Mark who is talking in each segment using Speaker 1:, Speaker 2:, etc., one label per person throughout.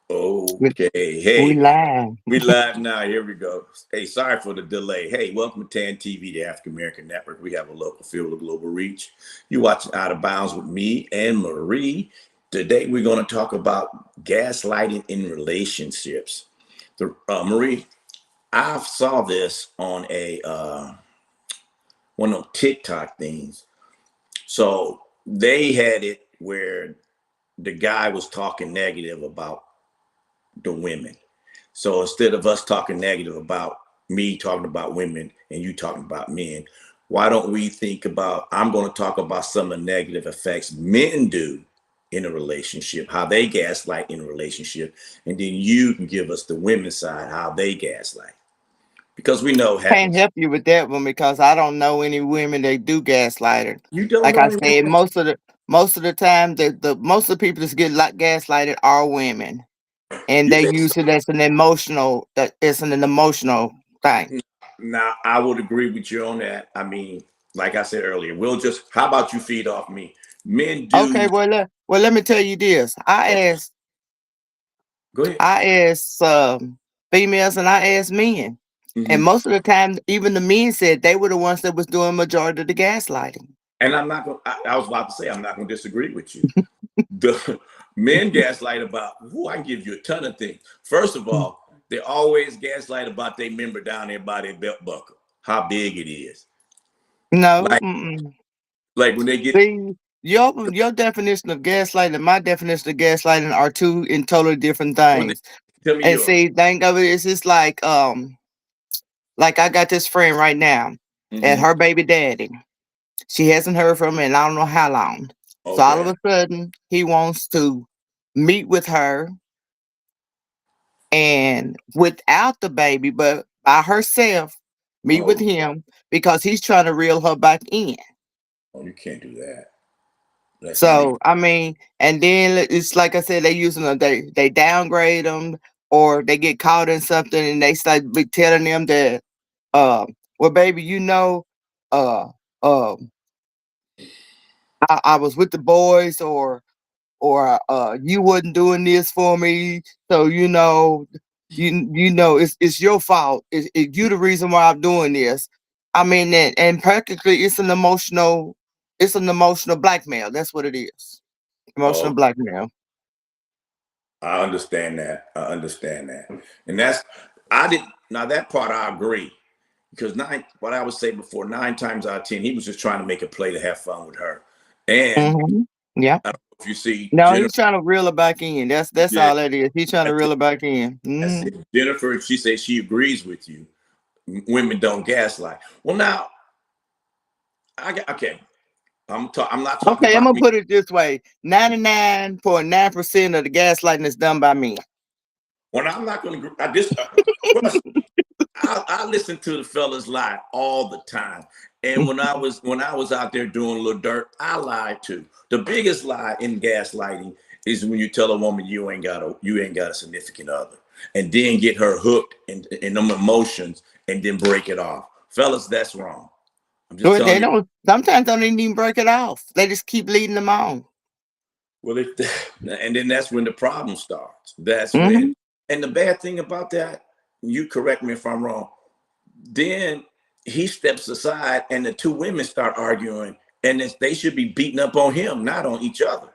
Speaker 1: We,
Speaker 2: Okay.
Speaker 1: we
Speaker 2: Hey,
Speaker 1: live.
Speaker 2: we live now. Here we go. Hey, sorry for the delay. Hey, welcome to TAN TV, the African American Network. We have a local feel of global reach. You watching Out of Bounds with me and Marie. Today we're going to talk about gaslighting in relationships. Marie, I saw this on a one of those TikTok things. So they had it where the guy was talking negative about the women. So instead of us talking negative about me talking about women and you talking about men, why don't we think about, I'm going to talk about some of the negative effects men do in a relationship, how they gaslight in a relationship, and then you can give us the women's side, how they gaslight. Because we know
Speaker 1: Can't
Speaker 2: happens.
Speaker 1: help you with that one because I don't know any women that do gaslighting.
Speaker 2: You don't
Speaker 1: Like
Speaker 2: know
Speaker 1: I
Speaker 2: any
Speaker 1: said,
Speaker 2: women.
Speaker 1: most of the time the most of the people that get like gaslighted are women. And
Speaker 2: You
Speaker 1: they
Speaker 2: think
Speaker 1: use
Speaker 2: so?
Speaker 1: it as an emotional that it's an emotional thing.
Speaker 2: Now, I would agree with you on that. I mean, like I said earlier, we'll just, how about you feed off me? Men do.
Speaker 1: Okay, well let me tell you this.
Speaker 2: Okay, go ahead.
Speaker 1: I asked females and I asked men. And
Speaker 2: Hmm.
Speaker 1: most of the time, even the men said they were the ones that was doing majority of the gaslighting.
Speaker 2: And I'm not going I was about to say, I'm not going to disagree with you. The men gaslight about, who I can give you a ton of things. First of all, they always gaslight about their member down there by their belt buckle, how big it is.
Speaker 1: No,
Speaker 2: Like,
Speaker 1: mm-mm.
Speaker 2: like when they get,
Speaker 1: See, your definition of gaslighting and my definition of gaslighting are two in totally different
Speaker 2: when they
Speaker 1: things.
Speaker 2: tell me
Speaker 1: And
Speaker 2: yours.
Speaker 1: see, think of it, it's just like I got this friend right now and
Speaker 2: Hmm.
Speaker 1: her baby daddy. She hasn't heard from him in I don't know how long. So all of
Speaker 2: Okay.
Speaker 1: a sudden, he wants to meet with her and without the baby, but by herself, meet with
Speaker 2: Oh,
Speaker 1: him because he's trying to reel her back in.
Speaker 2: oh, you can't do that. That's not even.
Speaker 1: So I mean, and then it's like I said, they using them. They downgrade them, or they get caught in something, and they start telling them that, well, baby, uh, uh, I was with the boys, or you wasn't doing this for me, so it's your fault. You the reason why I'm doing this. I mean, and practically it's an emotional blackmail. That's what it is. Emotional
Speaker 2: Oh,
Speaker 1: blackmail.
Speaker 2: I understand that. I understand that. And that's, I didn't, now that part I agree. Because what I would say before, 9 times out of 10, he was just trying to make a play to have fun with her. And
Speaker 1: Hmm. Yeah.
Speaker 2: I don't know if you see
Speaker 1: No,
Speaker 2: Jennifer,
Speaker 1: he's trying to reel her back in. That's
Speaker 2: yeah,
Speaker 1: all that is. He's trying to
Speaker 2: that's it.
Speaker 1: reel her back in.
Speaker 2: That's it. Jennifer, she says she agrees with you. Women don't gaslight. Well, now, okay, I'm not talking
Speaker 1: Okay, I'm
Speaker 2: about
Speaker 1: gonna
Speaker 2: me.
Speaker 1: put it this way: 99.9% of the gaslighting is done by men.
Speaker 2: When I'm not going to, I just, trust me, I listen to the fellas lie all the time. And when I was out there doing a little dirt, I lied too. The biggest lie in gaslighting is when you tell a woman you ain't got a significant other, and then get her hooked in them emotions and then break it off. Fellas, that's wrong. I'm just
Speaker 1: Well,
Speaker 2: telling
Speaker 1: they
Speaker 2: you.
Speaker 1: don't sometimes don't even break it off. They just keep leading them on.
Speaker 2: Well, and then that's when the problem starts. That's when,
Speaker 1: Hmm.
Speaker 2: and the bad thing about that, you correct me if I'm wrong. Then he steps aside, and the two women start arguing, and they should be beating up on him, not on each other.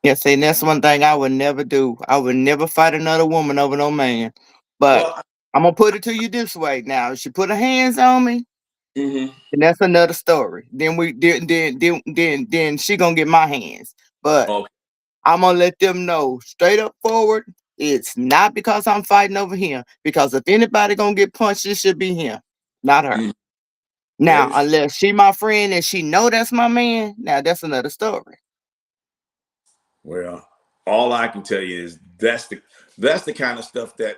Speaker 1: Yeah, see, and that's one thing I would never do. I would never fight another woman over no man. But
Speaker 2: Well,
Speaker 1: I'm gonna put it to you this way now. If she put her hands on me,
Speaker 2: mm-hmm.
Speaker 1: and that's another story. Then she gonna get my hands. But
Speaker 2: Okay.
Speaker 1: I'm gonna let them know straight up forward. It's not because I'm fighting over him. Because if anybody gonna get punched, it should be him, not her.
Speaker 2: Mm, that
Speaker 1: Now,
Speaker 2: is
Speaker 1: unless she my friend and she know that's my man, now that's another story.
Speaker 2: well. All I can tell you is that's the kind of stuff that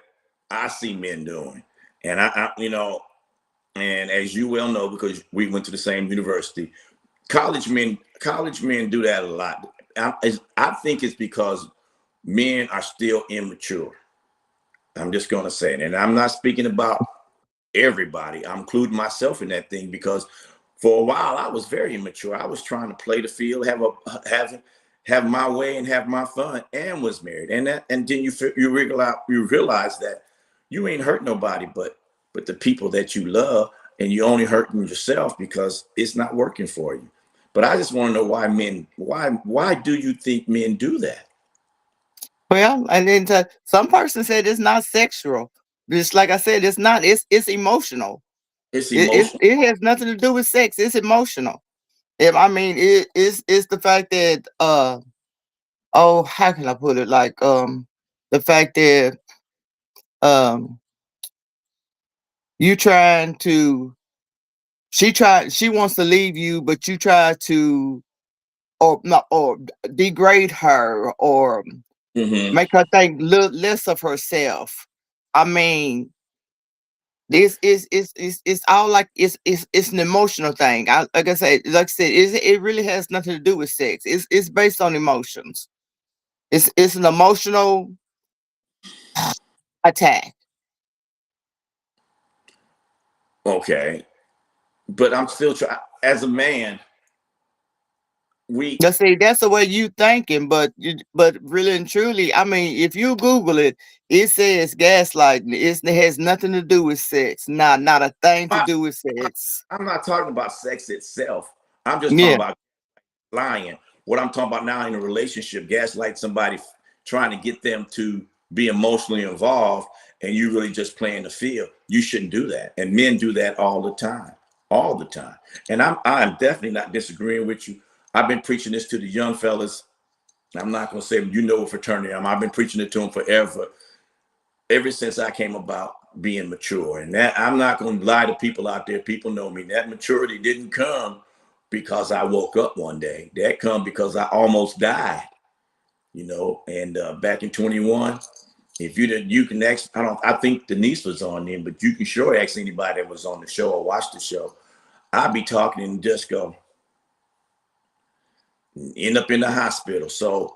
Speaker 2: I see men doing, and and as you well know, because we went to the same university, college men do that a lot. I think it's because men are still immature. I'm just going to say it. And I'm not speaking about everybody. I'm including myself in that thing because for a while I was very immature. I was trying to play the field, have have my way and have my fun, and was married. And then you realize that you ain't hurt nobody but the people that you love, and you only hurting yourself because it's not working for you. But I just want to know why do you think men do that?
Speaker 1: Well, and then some person said it's not sexual. Just like I said, it's not. It's emotional.
Speaker 2: It's
Speaker 1: It
Speaker 2: emotional.
Speaker 1: it has nothing to do with sex. It's emotional. I mean, it's the fact that oh, how can I put it? Like the fact that um you trying to she wants to leave you, but you try to or not or degrade her or
Speaker 2: Hmm.
Speaker 1: make her think less of herself. I mean, this is all like it's an emotional thing. Like I said, it really has nothing to do with sex. It's based on emotions. It's an emotional attack.
Speaker 2: Okay, but I'm still trying. As a man, we
Speaker 1: Now, see, that's the way you thinking, but really and truly, I mean, if you Google it, it says gaslighting. It has nothing to do with sex. Not a thing to
Speaker 2: I,
Speaker 1: do with sex.
Speaker 2: I'm not talking about sex itself. I'm just talking
Speaker 1: Yeah,
Speaker 2: about lying. What I'm talking about now in a relationship, gaslight somebody, trying to get them to be emotionally involved, and you really just playing the field. You shouldn't do that. And men do that all the time. And I'm definitely not disagreeing with you. I've been preaching this to the young fellas. I'm not going to say you know what fraternity I'm. I've been preaching it to them forever, ever since I came about being mature. And that, I'm not going to lie to people out there. People know me. That maturity didn't come because I woke up one day. That come because I almost died. And back in 21, if you did, you can ask. I think Denise was on then, but you can sure ask anybody that was on the show or watched the show. I'd be talking and just go end up in the hospital. So,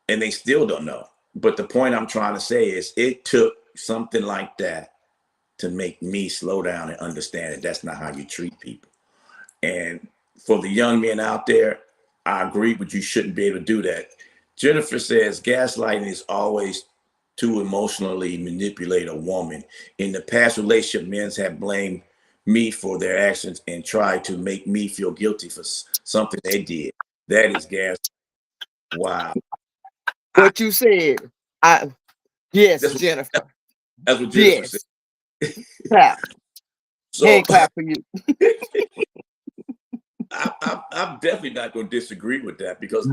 Speaker 2: and they still don't know. But the point I'm trying to say is, it took something like that to make me slow down and understand that that's not how you treat people. And for the young men out there, I agree, but you shouldn't be able to do that. Jennifer says gaslighting is always to emotionally manipulate a woman. In the past relationship, men have blamed me for their actions and tried to make me feel guilty for something they did. That is gas. Wow. I,
Speaker 1: what you said. I Yes,
Speaker 2: that's, what,
Speaker 1: Jennifer.
Speaker 2: that's what Jennifer said.
Speaker 1: Yes, clap.
Speaker 2: So
Speaker 1: Hand clap for you.
Speaker 2: I'm definitely not going to disagree with that, because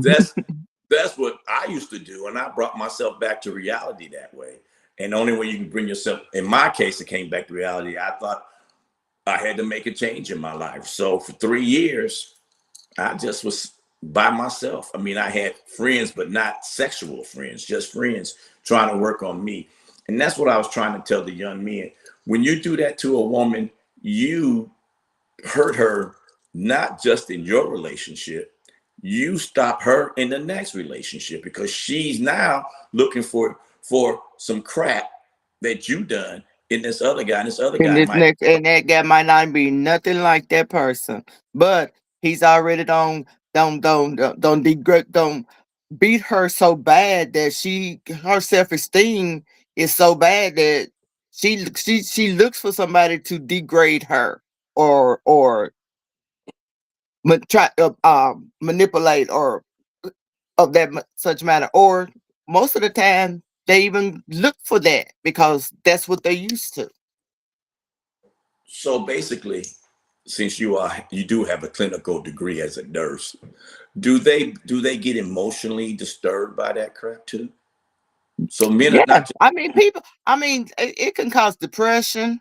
Speaker 2: that's what I used to do, and I brought myself back to reality that way. And the only way you can bring yourself, in my case, it came back to reality. I thought I had to make a change in my life. So for 3 years, I just was by myself. I mean, I had friends, but not sexual friends, just friends trying to work on me. And that's what I was trying to tell the young men. When you do that to a woman, you hurt her, not just in your relationship, you stop her in the next relationship, because she's now looking for some crap that you done in this other guy, and this other
Speaker 1: And
Speaker 2: guy
Speaker 1: this
Speaker 2: might.
Speaker 1: next and that guy might not be nothing like that person, but he's already don't degrade don't beat her so bad that her self esteem is so bad that she looks for somebody to degrade her or try manipulate or of such matter, or most of the time they even look for that because that's what they're used to.
Speaker 2: So basically, since you do have a clinical degree as a nurse, do they get emotionally disturbed by that crap too? So men are
Speaker 1: Yeah,
Speaker 2: not just.
Speaker 1: I mean, people. I mean, it can cause depression.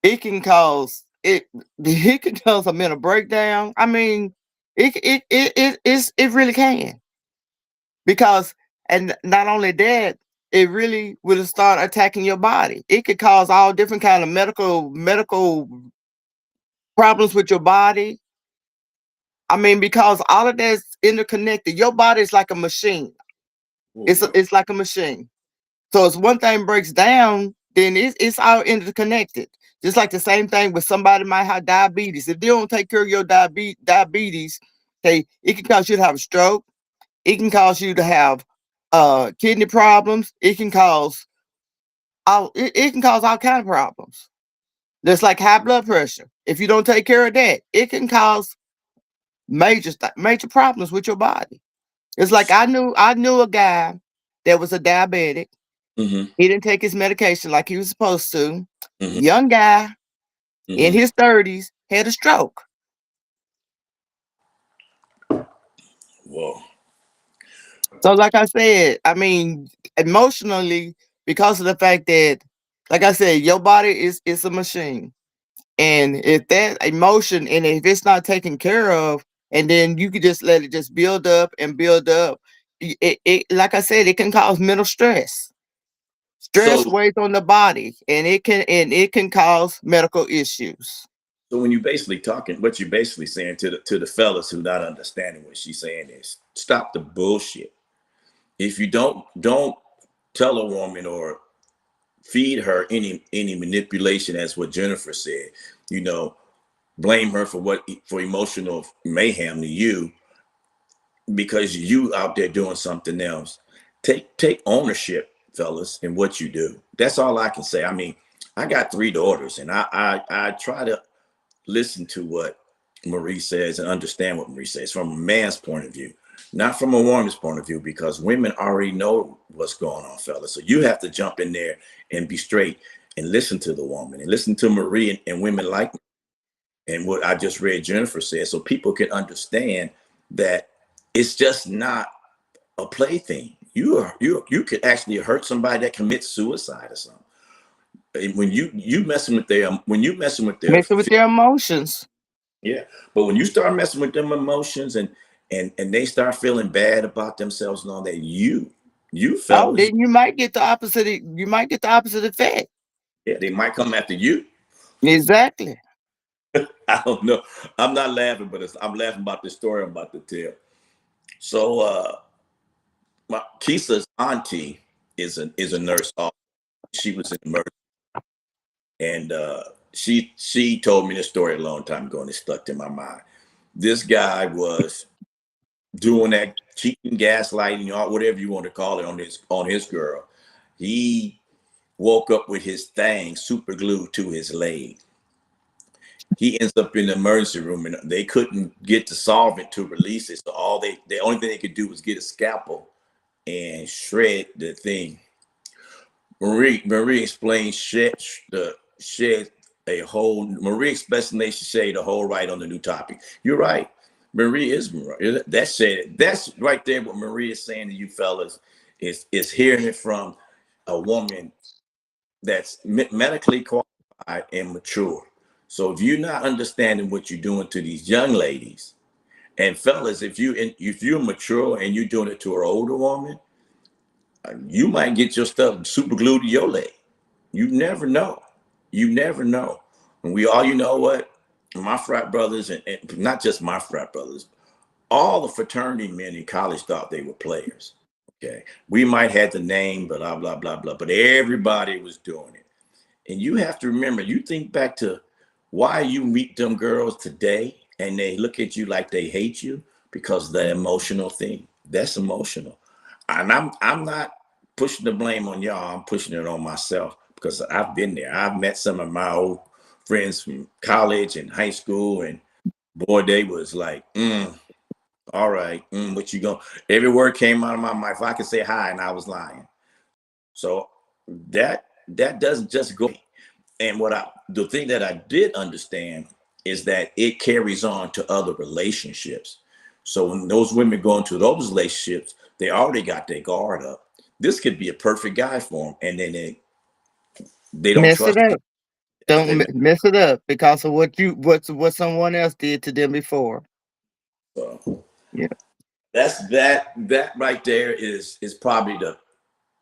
Speaker 1: It can cause it. It can cause a mental breakdown. I mean, it really can, because and not only that, it really will start attacking your body. It could cause all different kind of medical problems with your body. I mean, because all of that's interconnected. Your body is like a machine.
Speaker 2: Oh,
Speaker 1: It's like a machine. So if one thing breaks down, then it's all interconnected. Just like the same thing with somebody might have diabetes. If they don't take care of your diabetes, okay, it can cause you to have a stroke. It can cause you to have kidney problems. It can cause all kind of problems. Just like high blood pressure. If you don't take care of that, it can cause major problems with your body. It's like I knew a guy that was a diabetic.
Speaker 2: Mm-hmm.
Speaker 1: He didn't take his medication like he was supposed to.
Speaker 2: Mm-hmm.
Speaker 1: Young guy in
Speaker 2: Mm-hmm.
Speaker 1: his 30s had a stroke.
Speaker 2: Whoa.
Speaker 1: So, like I said, I mean, emotionally, because of the fact that, like I said, your body is a machine, and if that emotion and if it's not taken care of, and then you could just let it just build up and build up, like I said, it can cause mental stress.
Speaker 2: So,
Speaker 1: Stress weighs on the body, and it can cause medical issues.
Speaker 2: so when you basically talking, what you're basically saying to the fellas who not understanding what she's saying is stop the bullshit. If you don't tell a woman or feed her any manipulation, as what Jennifer said, you know, blame her for emotional mayhem to you because you out there doing something else. Take ownership, fellas, in what you do. That's all I can say. I mean, I got 3 daughters, and I try to listen to what Marie says and understand what Marie says from a man's point of view, not from a woman's point of view, because women already know what's going on, fellas. So you have to jump in there and be straight and listen to the woman and listen to Marie and women like me and what I just read Jennifer said, so people can understand that it's just not a plaything. You could actually hurt somebody that commits suicide or something. And when you messing with their when you messing with their
Speaker 1: Messing with their emotions.
Speaker 2: yeah, but when you start messing with them emotions and they start feeling bad about themselves and all that, you
Speaker 1: Oh,
Speaker 2: fellas,
Speaker 1: then you might get the opposite. You might get the opposite effect.
Speaker 2: yeah, they might come after you.
Speaker 1: Exactly.
Speaker 2: I don't know. I'm not laughing, but I'm laughing about the story I'm about to tell. So my Kisa's auntie is a nurse. She was in emergency, and she told me this story a long time ago, and it stuck in my mind. This guy was doing that cheating, gaslighting, or whatever you want to call it on his girl. He woke up with his thing super glued to his leg. He ends up in the emergency room, and they couldn't get the solvent to release it. So the only thing they could do was get a scalpel and shred the thing. Marie explained shed a whole Marie explanation shed a whole right on the new topic. You're right. Marie is that's right there what Marie is saying to you fellas is hearing it from a woman that's medically qualified and mature. So if you're not understanding what you're doing to these young ladies and fellas, if you're mature and you're doing it to an older woman, you might get your stuff super glued to your leg. You never know. You never know. And you know what? My frat brothers, and not just my frat brothers, all the fraternity men in college thought they were players. Okay. We might have the name, blah, blah, blah, blah, but everybody was doing it. And you have to remember, you think back to why you meet them girls today and they look at you like they hate you because of the emotional thing. That's emotional. And I'm not pushing the blame on y'all. I'm pushing it on myself because I've been there. I've met some of my old friends from college and high school, and boy, they was like, all right, what you going? Every word came out of my mouth. If I could say hi, and I was lying. So that doesn't just go. And the thing that I did understand is that it carries on to other relationships. So when those women go into those relationships, they already got their guard up. This could be a perfect guy for them, and then they don't
Speaker 1: Mess it
Speaker 2: trust.
Speaker 1: up.
Speaker 2: They
Speaker 1: Don't mess it up because of what someone else did to them before.
Speaker 2: so
Speaker 1: Yeah.
Speaker 2: that right there is probably the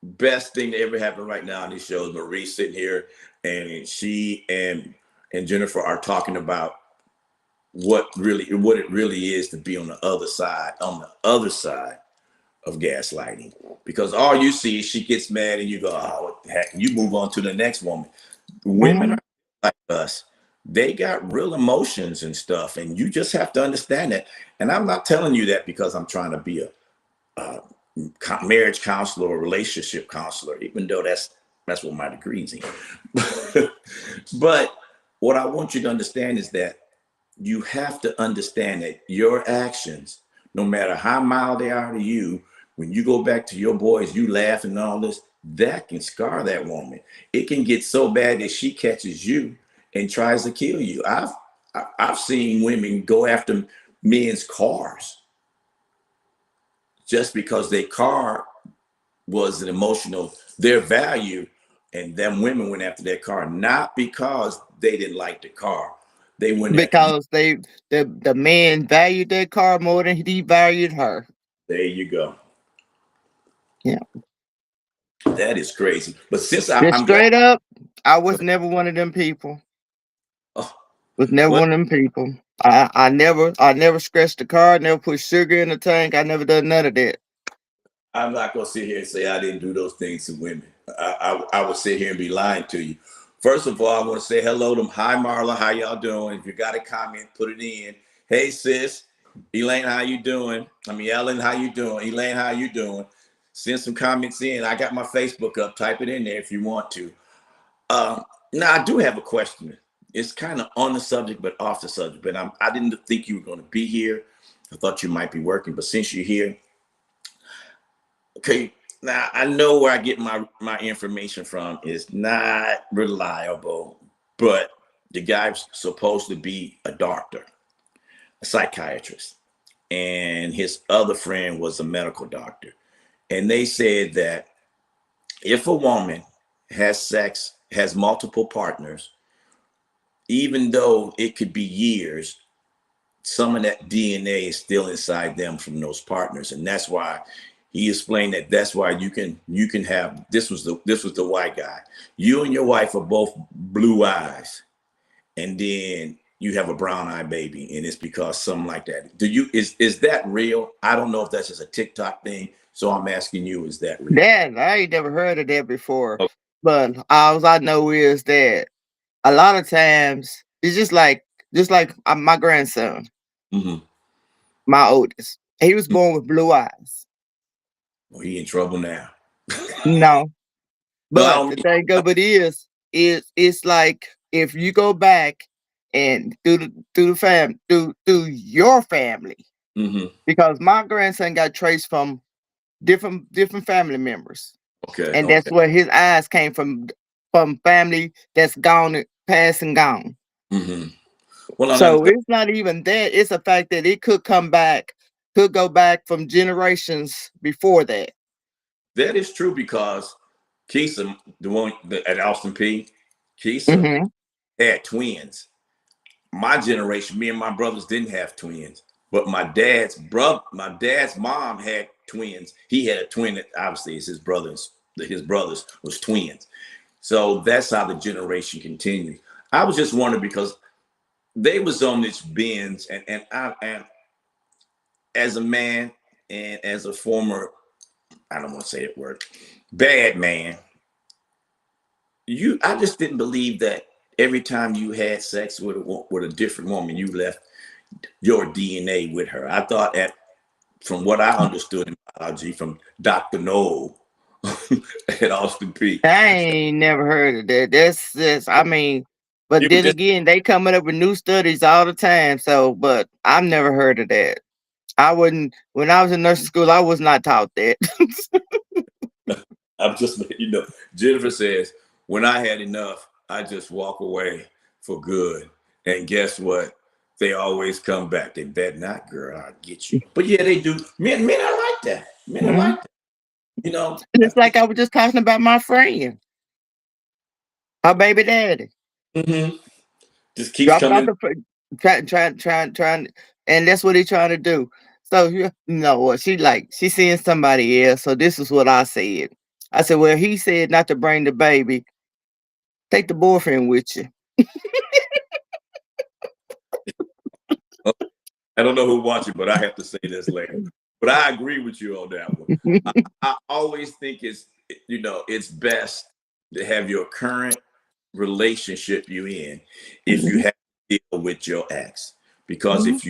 Speaker 2: best thing that ever happened right now on these shows. Marie sitting here, and she and Jennifer are talking about what it really is to be on the other side of gaslighting, because all you see is she gets mad and you go, oh, what the heck, and you move on to the next woman. Women
Speaker 1: Mhm.
Speaker 2: are like us. They got real emotions and stuff, and you just have to understand that. And I'm not telling you that because I'm trying to be uh, marriage counselor or relationship counselor, even though that's what my degree's in. But what I want you to understand is that you have to understand that your actions, no matter how mild they are to you, when you go back to your boys, you laugh and all this, that can scar that woman. It can get so bad that she catches you and tries to kill you. I've seen women go after men's cars just because their car was an emotional, their value, and them women went after their car, not because they didn't like the car. They went after you.
Speaker 1: because the man valued that car more than he valued her.
Speaker 2: There you go.
Speaker 1: Yeah,
Speaker 2: That is crazy. But since
Speaker 1: just
Speaker 2: I'm glad,
Speaker 1: straight up, I was never one of them people.
Speaker 2: oh,
Speaker 1: Was never
Speaker 2: well,
Speaker 1: one of them people. I never scratched the car. Never put sugar in the tank. I never done none of that.
Speaker 2: I'm not gonna sit here and say I didn't do those things to women. I would sit here and be lying to you. First of all, I want to say hello to hi Marla, how y'all doing? If you got a comment, put it in. Hey sis, Elaine, how you doing? I mean Ellen, how you doing? Elaine, how you doing? Send some comments in. I got my Facebook up. Type it in there if you want to. Now I do have a question. It's kind of on the subject, but off the subject. But I didn't think you were going to be here. I thought you might be working, but since you're here, okay. Now I know where I get my information from is not reliable, but the guy's supposed to be a doctor, a psychiatrist, and his other friend was a medical doctor, and they said that if a woman has sex, has multiple partners, even though it could be years, some of that DNA is still inside them from those partners, and that's why he explained that that's why you can have this was the white guy. You and your wife are both blue eyes, and then you have a brown eye baby, and it's because something like that. Do you is that real? I don't know if that's just a TikTok thing, so I'm asking you, is that real?
Speaker 1: That I ain't never heard of that before.
Speaker 2: Oh,
Speaker 1: But all I know is that a lot of times it's just like my grandson,
Speaker 2: mm-hmm.
Speaker 1: my oldest. He was born with blue eyes.
Speaker 2: Well, he in trouble now.
Speaker 1: No,
Speaker 2: No, I
Speaker 1: but
Speaker 2: don't
Speaker 1: the thing of it is it's like if you go back and through your family,
Speaker 2: mean. Mm-hmm.
Speaker 1: because my grandson got traced from different family members,
Speaker 2: Okay,
Speaker 1: and that's
Speaker 2: okay.
Speaker 1: where his eyes came from family that's gone, past and gone.
Speaker 2: Mm-hmm. Well,
Speaker 1: So it's not even that; it's a fact that it could come back, could go back from generations before that.
Speaker 2: that is true because Keisa, the one at Austin P, Keisa
Speaker 1: Hmm.
Speaker 2: had twins. My generation, me and my brothers didn't have twins, but my dad's mom had twins. He had a twin that obviously is his brothers. His brothers was twins. So that's how the generation continues. I was just wondering because they was on this binge, and as a man and as a former, I don't want to say that word, bad man, I just didn't believe that every time you had sex with a different woman, you left your DNA with her. I thought that from what I understood in biology from Dr. Noel at Austin P.
Speaker 1: I ain't never heard of that. That's just, I mean, but
Speaker 2: You were
Speaker 1: then
Speaker 2: just
Speaker 1: again, they coming up with new studies all the time. So, but I've never heard of that. I wouldn't. When I was in nursing school, I was not taught that.
Speaker 2: I'm just letting you know. Jennifer says, when I had enough, I just walk away for good. And guess what? They always come back. They bet not, girl, I'll get you. But yeah, they do. Men are like that. Men are
Speaker 1: Mhm.
Speaker 2: like that. You know,
Speaker 1: It's like I was just talking about my friend, her baby daddy.
Speaker 2: mhm. Just keeps
Speaker 1: Dropped out
Speaker 2: coming.
Speaker 1: the trying, and that's what he trying to do. So you know what? She seeing somebody else. So this is what I said. I said, well, he said not to bring the baby. Take the boyfriend with you.
Speaker 2: I don't know who watching, but I have to say this later. But I agree with you on that one. I always think it's best to have your current relationship you in if you
Speaker 1: Mhm,
Speaker 2: have to deal with your ex. Because
Speaker 1: mhm.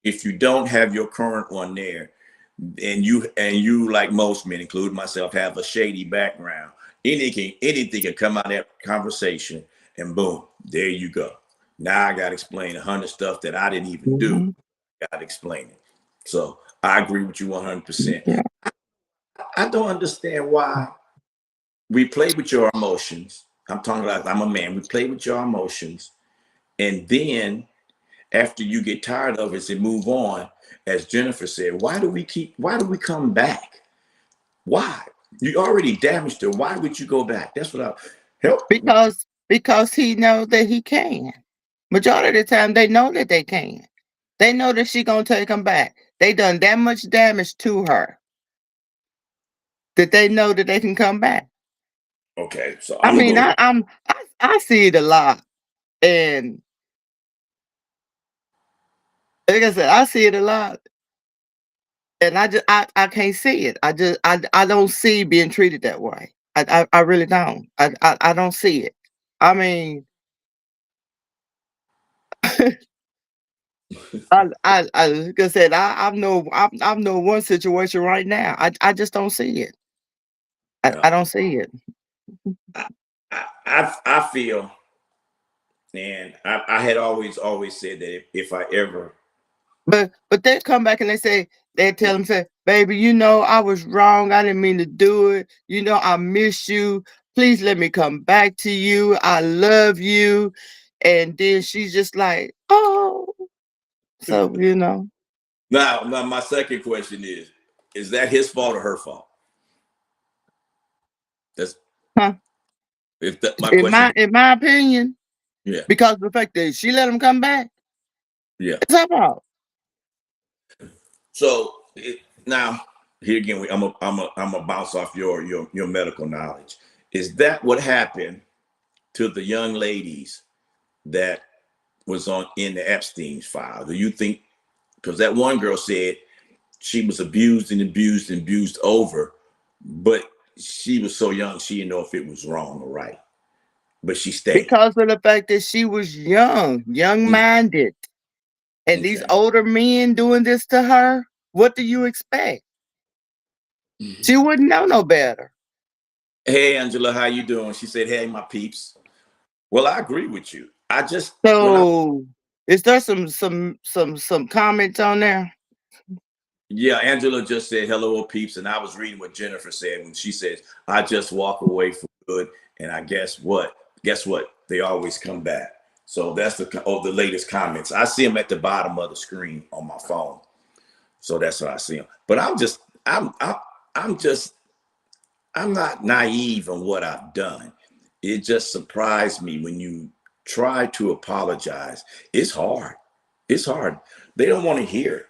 Speaker 2: if you don't have your current one there, and you like most men, including myself, have a shady background. Anything can come out of that conversation, and boom, there you go. Now I got to explain 100 stuff that I didn't even do.
Speaker 1: Mhm.
Speaker 2: Got to explain it. So I agree with you 100%.
Speaker 1: Yeah.
Speaker 2: I don't understand why we play with your emotions. I'm talking about I'm a man. We play with your emotions, and then after you get tired of it and move on, as Jennifer said, why do we come back? Why? You already damaged her. Why would you go back? That's what I help.
Speaker 1: Because he know that he can. Majority of the time, they know that they can. They know that she gonna take him back. They done that much damage to her that they know that they can come back.
Speaker 2: Okay, so
Speaker 1: I
Speaker 2: I'm gonna
Speaker 1: mean,
Speaker 2: go.
Speaker 1: I see it a lot, and like I said, I see it a lot, and I can't see it. I don't see being treated that way. I really don't. I don't see it. I mean, like I said, I know one situation right now. I just don't see it. I
Speaker 2: Well,
Speaker 1: don't see it.
Speaker 2: I feel, and I had always said that if I ever,
Speaker 1: But they come back and they tell him, say, baby, you know, I was wrong. I didn't mean to do it. You know, I miss you. Please let me come back to you. I love you. And then she's just like, oh, so
Speaker 2: now my second question is that his fault or her fault? That's
Speaker 1: huh?
Speaker 2: if that my question.
Speaker 1: In my opinion,
Speaker 2: Yeah,
Speaker 1: because of the fact that she let him come back,
Speaker 2: yeah.
Speaker 1: it's her fault.
Speaker 2: So now here again, I'm a bounce off your medical knowledge. Is that what happened to the young ladies that was on in the Epstein's file? Do you think, because that one girl said she was abused and abused and abused over, but she was so young she didn't know if it was wrong or right, but she stayed.
Speaker 1: Because of the fact that she was young
Speaker 2: Mm,
Speaker 1: minded. And these
Speaker 2: okay.
Speaker 1: older men doing this to her, what do you expect? She wouldn't know no better.
Speaker 2: Hey Angela, how you doing? She said, hey my peeps. Well, I agree with you. I just when I
Speaker 1: So, is there some comments on there?
Speaker 2: Yeah, Angela just said hello, peeps, and I was reading what Jennifer said when she says, "I just walk away for good," and I guess what? Guess what? They always come back. So that's the latest comments. I see them at the bottom of the screen on my phone, so that's how I see them. But I'm just I'm not naive on what I've done. It just surprised me when you try to apologize. It's hard. It's hard. They don't want to hear it.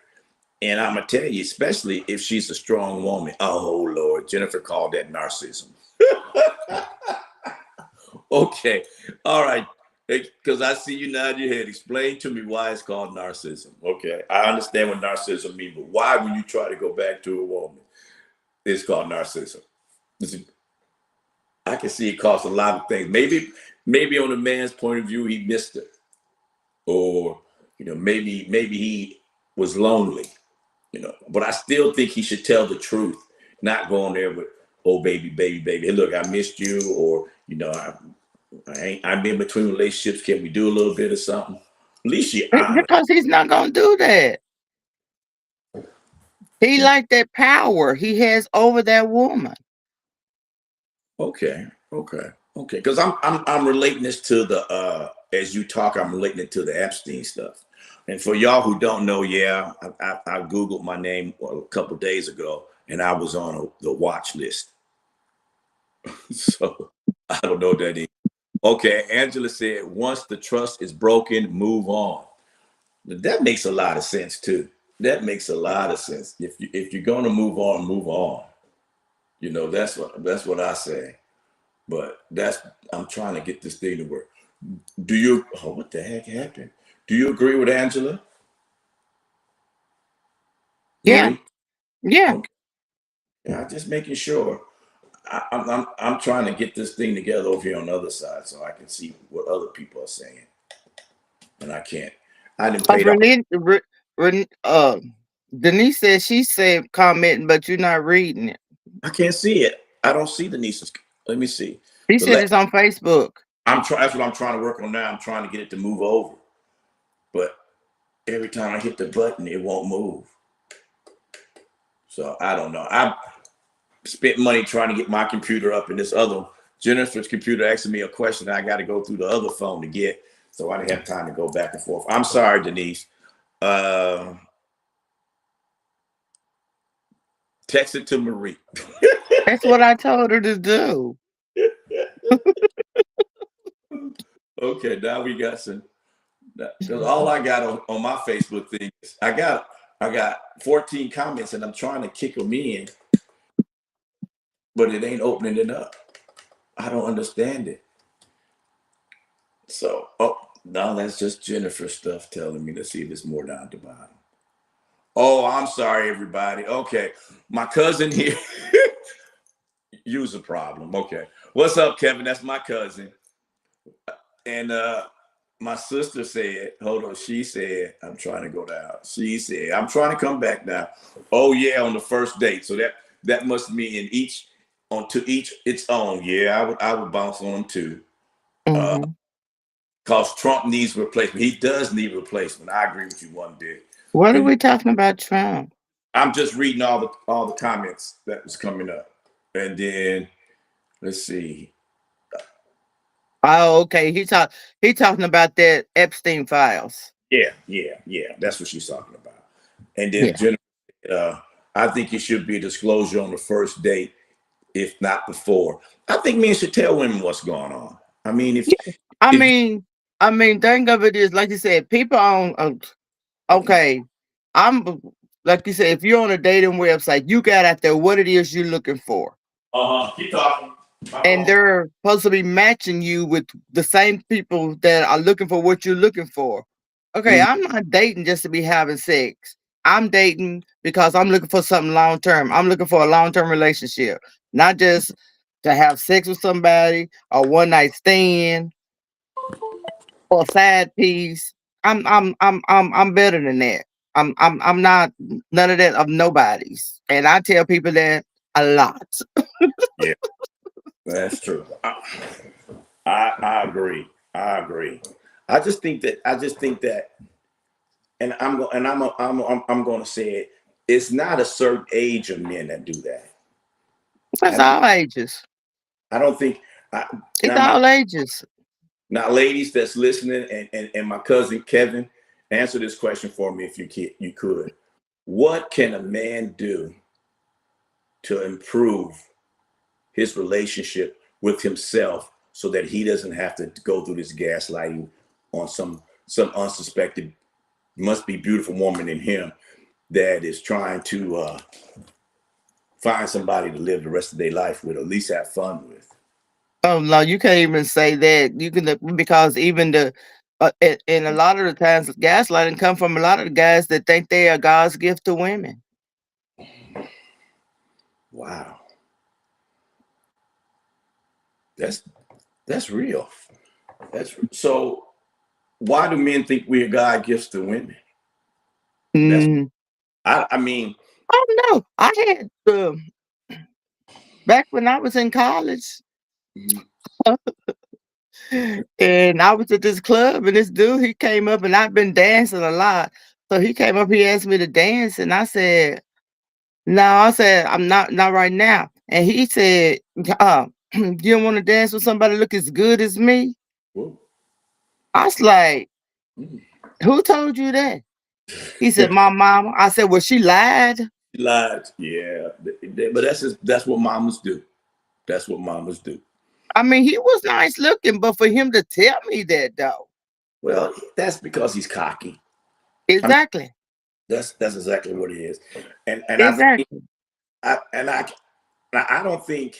Speaker 2: And I'm gonna tell you, especially if she's a strong woman. Oh Lord, Jennifer called that narcissism. Okay, all right, because I see you nod your head. Explain to me why it's called narcissism. Okay, I understand what narcissism means, but why, when you try to go back to a woman, it's called narcissism? I can see it costs a lot of things. Maybe on a man's point of view, he missed it, or maybe he was lonely. But I still think he should tell the truth, not go on there with, oh baby, baby, baby. Hey, look, I missed you, or I've been between relationships. Can we do a little bit of something? At least you honor.
Speaker 1: Because he's not gonna do that. He
Speaker 2: Yeah.
Speaker 1: like that power he has over that woman.
Speaker 2: Okay. Okay. Okay. Because I'm relating this to the as you talk, I'm relating it to the Epstein stuff. And for y'all who don't know, yeah, I googled my name a couple of days ago, and I was on the watch list. So I don't know what that is. Okay, Angela said, once the trust is broken, move on. That makes a lot of sense too. That makes a lot of sense. If you're gonna move on, move on. That's what I say. But I'm trying to get this thing to work. Do you? Oh, what the heck happened? Do you agree with Angela,
Speaker 1: Yeah,
Speaker 2: Marie?
Speaker 1: yeah.
Speaker 2: Okay, yeah, just making sure. I'm trying to get this thing together over here on the other side so I can see what other people are saying, and I can't. I didn't
Speaker 1: Cause
Speaker 2: pay the.
Speaker 1: Renee, Re, Ren, Denise said she said commenting, but you're not reading it.
Speaker 2: I can't see it. I don't see the nieces. Let me see.
Speaker 1: He
Speaker 2: The
Speaker 1: said
Speaker 2: la-
Speaker 1: it's on Facebook.
Speaker 2: I'm trying. That's what I'm trying to work on now. I'm trying to get it to move over, but every time I hit the button, it won't move. So I don't know. I spent money trying to get my computer up, and this other Jennifer's computer asking me a question. I got to go through the other phone to get, so I didn't have time to go back and forth. I'm sorry, Denise. Uh, Text it to Marie.
Speaker 1: That's what I told her to do.
Speaker 2: Okay, now we got some. Because all I got on my Facebook thing is I got 14 comments and I'm trying to kick them in, but it ain't opening it up. I don't understand it. So, oh, no, that's just Jennifer stuff telling me to see if there's more down at the bottom. Oh, I'm sorry, everybody. Okay, my cousin here. Use a problem. Okay, what's up, Kevin? That's my cousin. And my sister said, hold on, she said, I'm trying to go down. She said, I'm trying to come back now. Oh yeah, on the first date. So that must mean in each on to each its own. Yeah, I would bounce on them too.
Speaker 1: Hmm.
Speaker 2: Because Trump needs replacement. He does need replacement. I agree with you one bit.
Speaker 1: What are
Speaker 2: And
Speaker 1: we talking about, Trump?
Speaker 2: I'm just reading all the comments that was coming up. And then let's see.
Speaker 1: Oh, okay. He talking about that Epstein files.
Speaker 2: Yeah, yeah, yeah. That's what she's talking about. And then
Speaker 1: Yeah.
Speaker 2: Jennifer, I think it should be a disclosure on the first date, if not before. I think men should tell women what's going on. I mean, if
Speaker 1: Yeah. I
Speaker 2: if
Speaker 1: mean, thing of it is, like you said, people on. Okay, I'm like you said, if you're on a dating website, you got out there what it is you're looking for.
Speaker 2: keep talking. My
Speaker 1: And
Speaker 2: phone.
Speaker 1: they're supposed to be matching you with the same people that are looking for what you're looking for. Okay,
Speaker 2: Mhm.
Speaker 1: I'm not dating just to be having sex. I'm dating because I'm looking for something long term. I'm looking for a long term relationship, not just to have sex with somebody or one night stand or a side piece. I'm better than that. I'm not none of that of nobody's. And I tell people that a lot.
Speaker 2: Yeah, that's true. I agree. I agree. I just think that, and I'm going to say it. It's not a certain age of men that do that. I
Speaker 1: It's
Speaker 2: don't.
Speaker 1: all ages.
Speaker 2: I don't think. I,
Speaker 1: It's
Speaker 2: now my
Speaker 1: all ages.
Speaker 2: Now, ladies that's listening, and my cousin Kevin, answer this question for me if you could. What can a man do to improve his relationship with himself so that he doesn't have to go through this gaslighting on some unsuspected, must be beautiful woman in him that is trying to find somebody to live the rest of their life with, or at least have fun with?
Speaker 1: Oh no, you can't even say that. You can because even the and a lot of the times gaslighting come from a lot of the guys that think they are God's gift to women.
Speaker 2: Wow, that's that's real. That's so. Why do men think we're God gifts to women? That's
Speaker 1: Mm,
Speaker 2: I mean,
Speaker 1: I don't know. I had back when I was in college,
Speaker 2: mhm,
Speaker 1: and I was at this club, and this dude he came up, and I've been dancing a lot, so he came up, he asked me to dance, and I said, "No," I said, "I'm not right now," and he said, "You don't want to dance with somebody look as good as me?"
Speaker 2: whoa,
Speaker 1: I was like,
Speaker 2: mm.
Speaker 1: "Who told you that?" He said, "My mama." I said, "Well, she lied."
Speaker 2: Lied, yeah, but that's what mamas do. That's what mamas do.
Speaker 1: I mean, he was nice looking, but for him to tell me that though,
Speaker 2: Well, that's because he's cocky. I mean,
Speaker 1: exactly,
Speaker 2: that's exactly what he is, and I think
Speaker 1: exactly,
Speaker 2: I and I don't think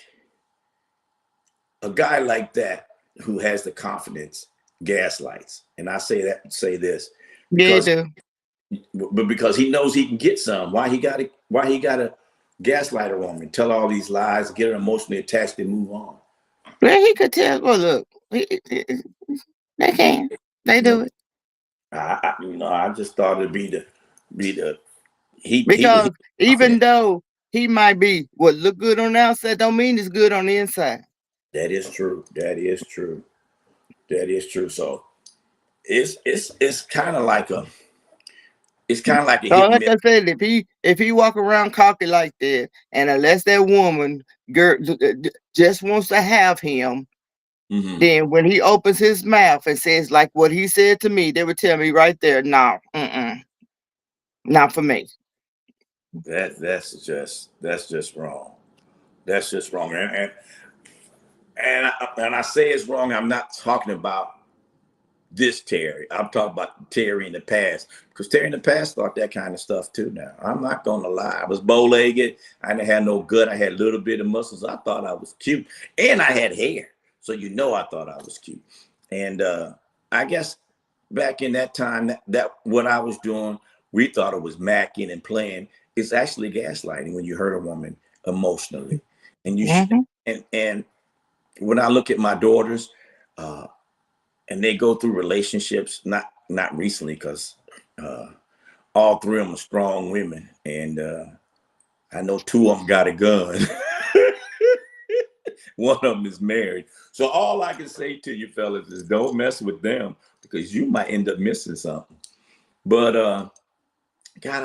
Speaker 2: a guy like that who has the confidence gaslights. And I say this
Speaker 1: yeah, you
Speaker 2: because
Speaker 1: do.
Speaker 2: but because he knows he can get some. Why he got to gaslight a woman, tell all these lies, get her emotionally attached, and move on.
Speaker 1: Well, he could tell. Well, look, they can, they
Speaker 2: You know,
Speaker 1: do it.
Speaker 2: I just thought it'd be the
Speaker 1: Because
Speaker 2: he
Speaker 1: even
Speaker 2: confident.
Speaker 1: though he might be what look good on the outside, don't mean it's good on the inside.
Speaker 2: That is true. That is true. That is true. So it's kind of like a
Speaker 1: So
Speaker 2: hit and
Speaker 1: like
Speaker 2: miss.
Speaker 1: I said, if he walk around cocky like that, and unless that woman girl just wants to have him,
Speaker 2: Hmm.
Speaker 1: then when he opens his mouth and says like what he said to me, they would tell me right there, no, not for me.
Speaker 2: That's just wrong. That's just wrong. And I say it's wrong. I'm not talking about this Terry. I'm talking about Terry in the past, because Terry in the past thought that kind of stuff too. Now I'm not gonna lie. I was bow-legged. I didn't have no gut. I had a little bit of muscles. I thought I was cute, and I had hair. So I thought I was cute. And I guess back in that time, that what I was doing, we thought it was macking and playing. It's actually gaslighting when you hurt a woman emotionally, and you should.
Speaker 1: Hmm.
Speaker 2: And when I look at my daughters, uh, and they go through relationships, not recently, because uh, all three of them are strong women, and I know two of them got a gun. One of them is married. So all I can say to you fellas is don't mess with them, because you might end up missing something. But God,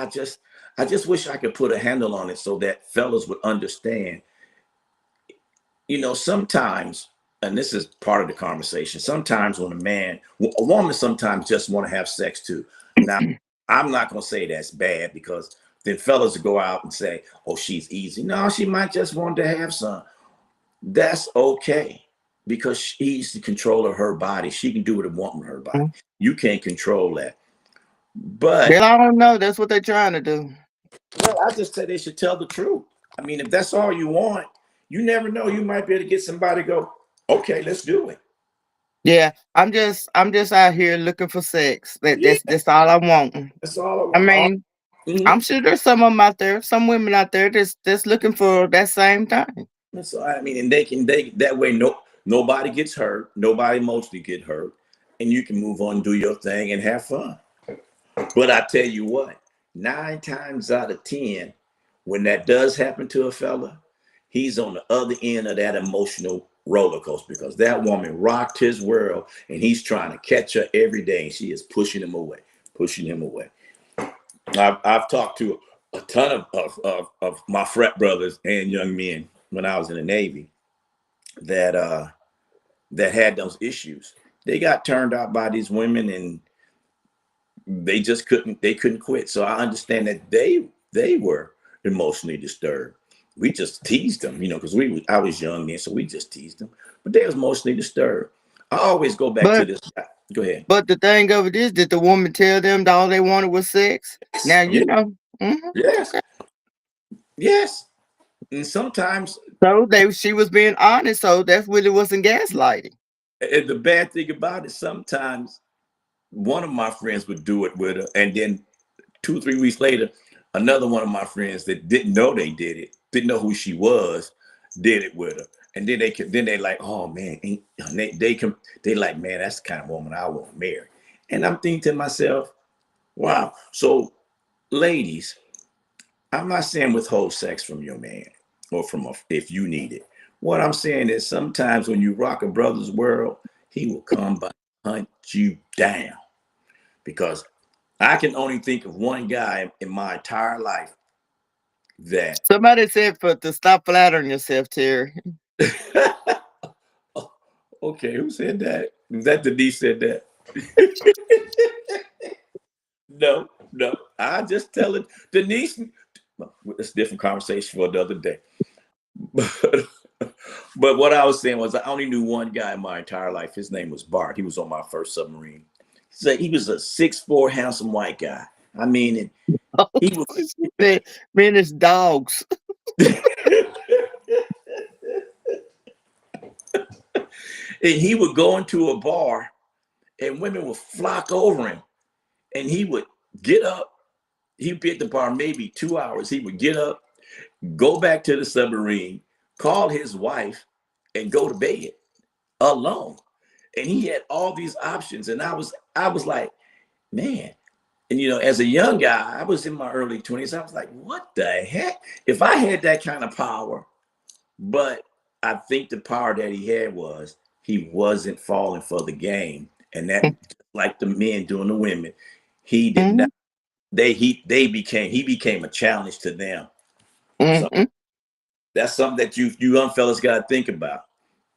Speaker 2: I just wish I could put a handle on it so that fellas would understand. Sometimes, and this is part of the conversation, sometimes when a woman sometimes just want to have sex too. Now, I'm not going to say that's bad, because then fellas will go out and say, oh, she's easy. No, she might just want to have some. That's okay, because she's the controller of her body. She can do what she wants with her body. You can't control that.
Speaker 1: Well,
Speaker 2: But
Speaker 1: I don't know. That's what they're trying to do.
Speaker 2: well, I just said they should tell the truth. I mean, if that's all you want, you never know. You might be able to get somebody to go, okay, let's do it.
Speaker 1: Yeah, I'm just out here looking for sex. That
Speaker 2: Yeah,
Speaker 1: that's all I want.
Speaker 2: that's all I
Speaker 1: I
Speaker 2: want.
Speaker 1: mean, I'm
Speaker 2: Mhm.
Speaker 1: sure there's some of them out there, some women out there that's looking for that same thing.
Speaker 2: That's all I mean, and they that way nobody gets hurt, nobody mostly get hurt, and you can move on, do your thing, and have fun. But I tell you what, 9 times out of 10, when that does happen to a fella, he's on the other end of that emotional roller coaster, because that woman rocked his world, and he's trying to catch her every day, and she is pushing him away, pushing him away. I've talked to a ton of my frat brothers and young men when I was in the Navy that that had those issues. They got turned out by these women, and they couldn't quit. So I understand that they were emotionally disturbed. We just teased them, because I was young then, so we just teased them. But they was emotionally disturbed. I always go back to
Speaker 1: But
Speaker 2: this guy. Go ahead.
Speaker 1: but the thing of it is, did the woman tell them that all they wanted was sex? Now
Speaker 2: Yeah,
Speaker 1: you know.
Speaker 2: yes,
Speaker 1: Okay.
Speaker 2: yes. And sometimes
Speaker 1: So she was being honest. So that really wasn't gaslighting.
Speaker 2: the bad thing about it, sometimes one of my friends would do it with her, and then 2 3 weeks later, another one of my friends that didn't know they did it, didn't know who she was, did it with her. And then they like, oh man, they like, man, that's the kind of woman I want to marry. And I'm thinking to myself, wow. So ladies, I'm not saying withhold sex from your man, or if you need it. What I'm saying is, sometimes when you rock a brother's world, he will come by and hunt you down, because I can only think of one guy in my entire life that.
Speaker 1: Somebody said for to stop flattering yourself, Terry.
Speaker 2: Okay, who said that? Was that Denise said that? No, no. I just tell it, Denise. Well, it's a different conversation for another day. But, but what I was saying was, I only knew one guy in my entire life. His name was Bart. He was on my first submarine. So he was a 6'4" handsome white guy. I mean, and he was.
Speaker 1: Man, man, it's dogs.
Speaker 2: And he would go into a bar, and women would flock over him, and he would get up. He'd be at the bar maybe 2 hours. He would get up, go back to the submarine, call his wife, and go to bed alone. And he had all these options, and I was like, man. And as a young guy, I was in my early 20s. I was like, what the heck? If I had that kind of power, but I think the power that he had was he wasn't falling for the game. And that, like the men doing the women, he did not.
Speaker 1: Mm-hmm.
Speaker 2: He became a challenge to them. So
Speaker 1: Mm-hmm.
Speaker 2: that's something that you young fellas got to think about.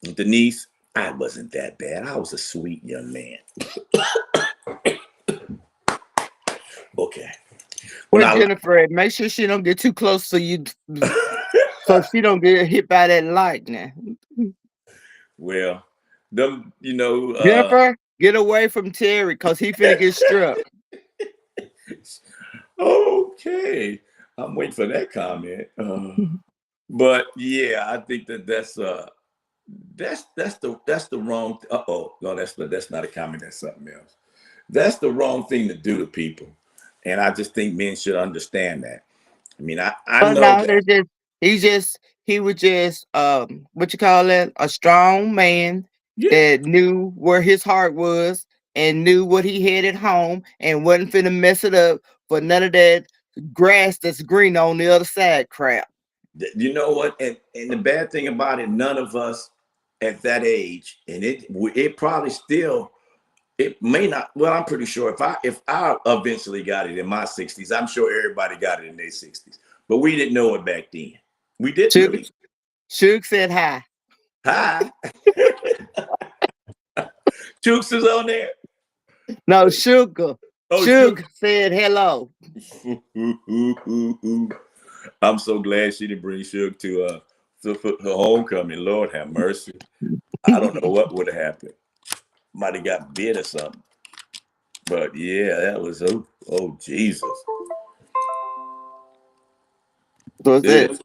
Speaker 2: Denise, I wasn't that bad. I was a sweet young man. Okay. When
Speaker 1: Well,
Speaker 2: I
Speaker 1: Jennifer, make sure she don't get too close so she don't get hit by that lightning.
Speaker 2: well, them,
Speaker 1: Jennifer, get away from Terry because he finna get struck.
Speaker 2: okay. I'm waiting for that comment. But yeah, I think that's the wrong. Oh no, that's not a comment. That's something else. That's the wrong thing to do to people, and I just think men should understand that. I mean, I
Speaker 1: Oh
Speaker 2: know
Speaker 1: no,
Speaker 2: that.
Speaker 1: he was just what you call it, a strong man
Speaker 2: Yeah,
Speaker 1: that knew where his heart was and knew what he had at home and wasn't finna mess it up for none of that grass that's green on the other side crap.
Speaker 2: you know what? And the bad thing about it, none of us at that age, and it probably still. It may not. Well, I'm pretty sure if I eventually got it in my 60s, I'm sure everybody got it in their 60s. But we didn't know it back then. We didn't
Speaker 1: Sugar,
Speaker 2: really.
Speaker 1: Suge said hi.
Speaker 2: Hi, Chooks is on there.
Speaker 1: No, Sugar.
Speaker 2: Oh, shoot.
Speaker 1: Suge said hello.
Speaker 2: I'm so glad she didn't bring Suge to her homecoming. Lord have mercy. I don't know what would have happened. Might have got bit or something. But yeah, that was oh Jesus.
Speaker 1: Was it?
Speaker 2: It,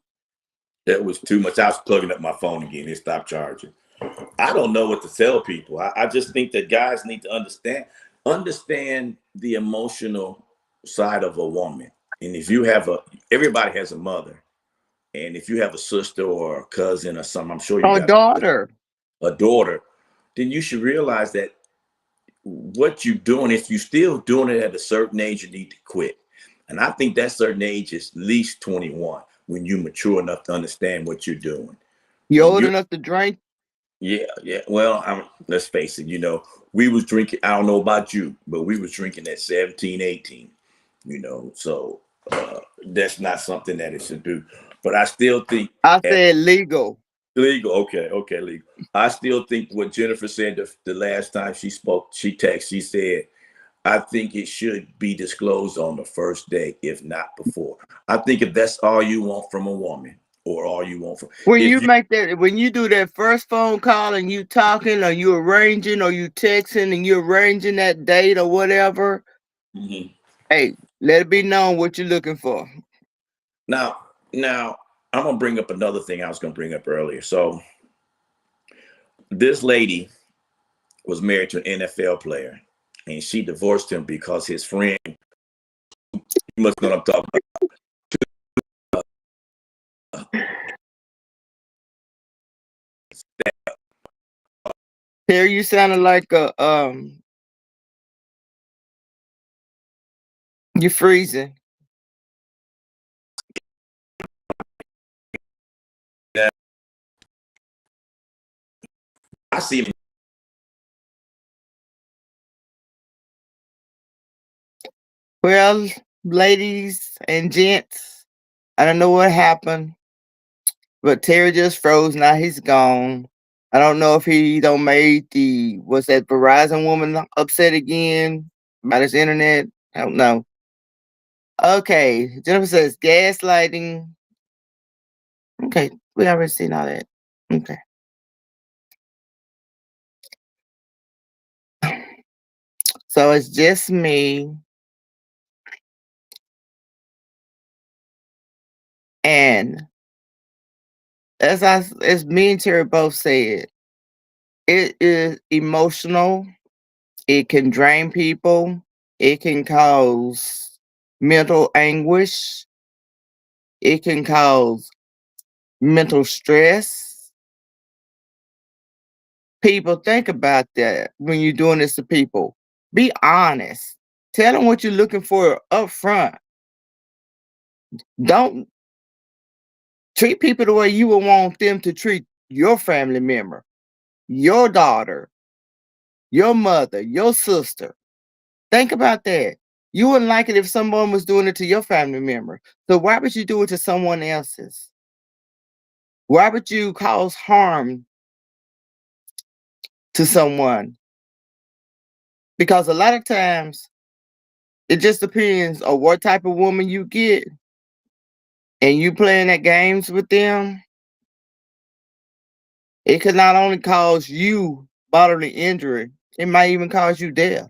Speaker 2: that was too much. I was plugging up my phone again. It stopped charging. I don't know what to tell people. I just think that guys need to understand the emotional side of a woman. And if you have everybody has a mother, and if you have a sister or a cousin or something, I'm sure you
Speaker 1: Oh,
Speaker 2: got
Speaker 1: daughter.
Speaker 2: a daughter, then you should realize that what you're doing, if you're still doing it at a certain age, you need to quit. And I think that certain age is at least 21 when you're mature enough to understand what you're doing.
Speaker 1: You
Speaker 2: And
Speaker 1: old
Speaker 2: you
Speaker 1: enough to drink?
Speaker 2: Yeah, yeah. Well, let's face it, we was drinking, I don't know about you, but we was drinking at 17, 18, so that's not something that it should do. But I still think
Speaker 1: I
Speaker 2: at
Speaker 1: said legal.
Speaker 2: legal, okay, legal. I still think what Jennifer said the last time she spoke, she said, I think it should be disclosed on the first day, if not before. I think if that's all you want from a woman, or all you want from, if you,
Speaker 1: When you do that first phone call and you talking or you arranging or you texting and you arranging that date or whatever,
Speaker 2: Mhm.
Speaker 1: hey, let it be known what you're looking for.
Speaker 2: Now, I'm gonna bring up another thing I was gonna bring up earlier. So this lady was married to an NFL player, and she divorced him because his friend, you must know what I'm talking
Speaker 1: Here you sounded like you're freezing.
Speaker 2: about. I see him.
Speaker 1: Well, ladies and gents, I don't know what happened, but Terry just froze. Now he's gone. I don't know if he don't made the was that Verizon woman upset again about his internet. I don't know. Okay, Jennifer says gaslighting. Okay, we already seen all that. Okay, so it's just me, and as me and Terry both said, it is emotional. It can drain people. It can cause mental anguish. It can cause mental stress. People think about that when you're doing this to people. Be honest. Tell them what you're looking for up front. Don't treat people the way you would want them to treat your family member, your daughter, your mother, your sister. Think about that. You wouldn't like it if someone was doing it to your family member. So why would you do it to someone else's? Why would you cause harm to someone? Because a lot of times it just depends on what type of woman you get and you playing at games with them. It could not only cause you bodily injury, it might even cause you death.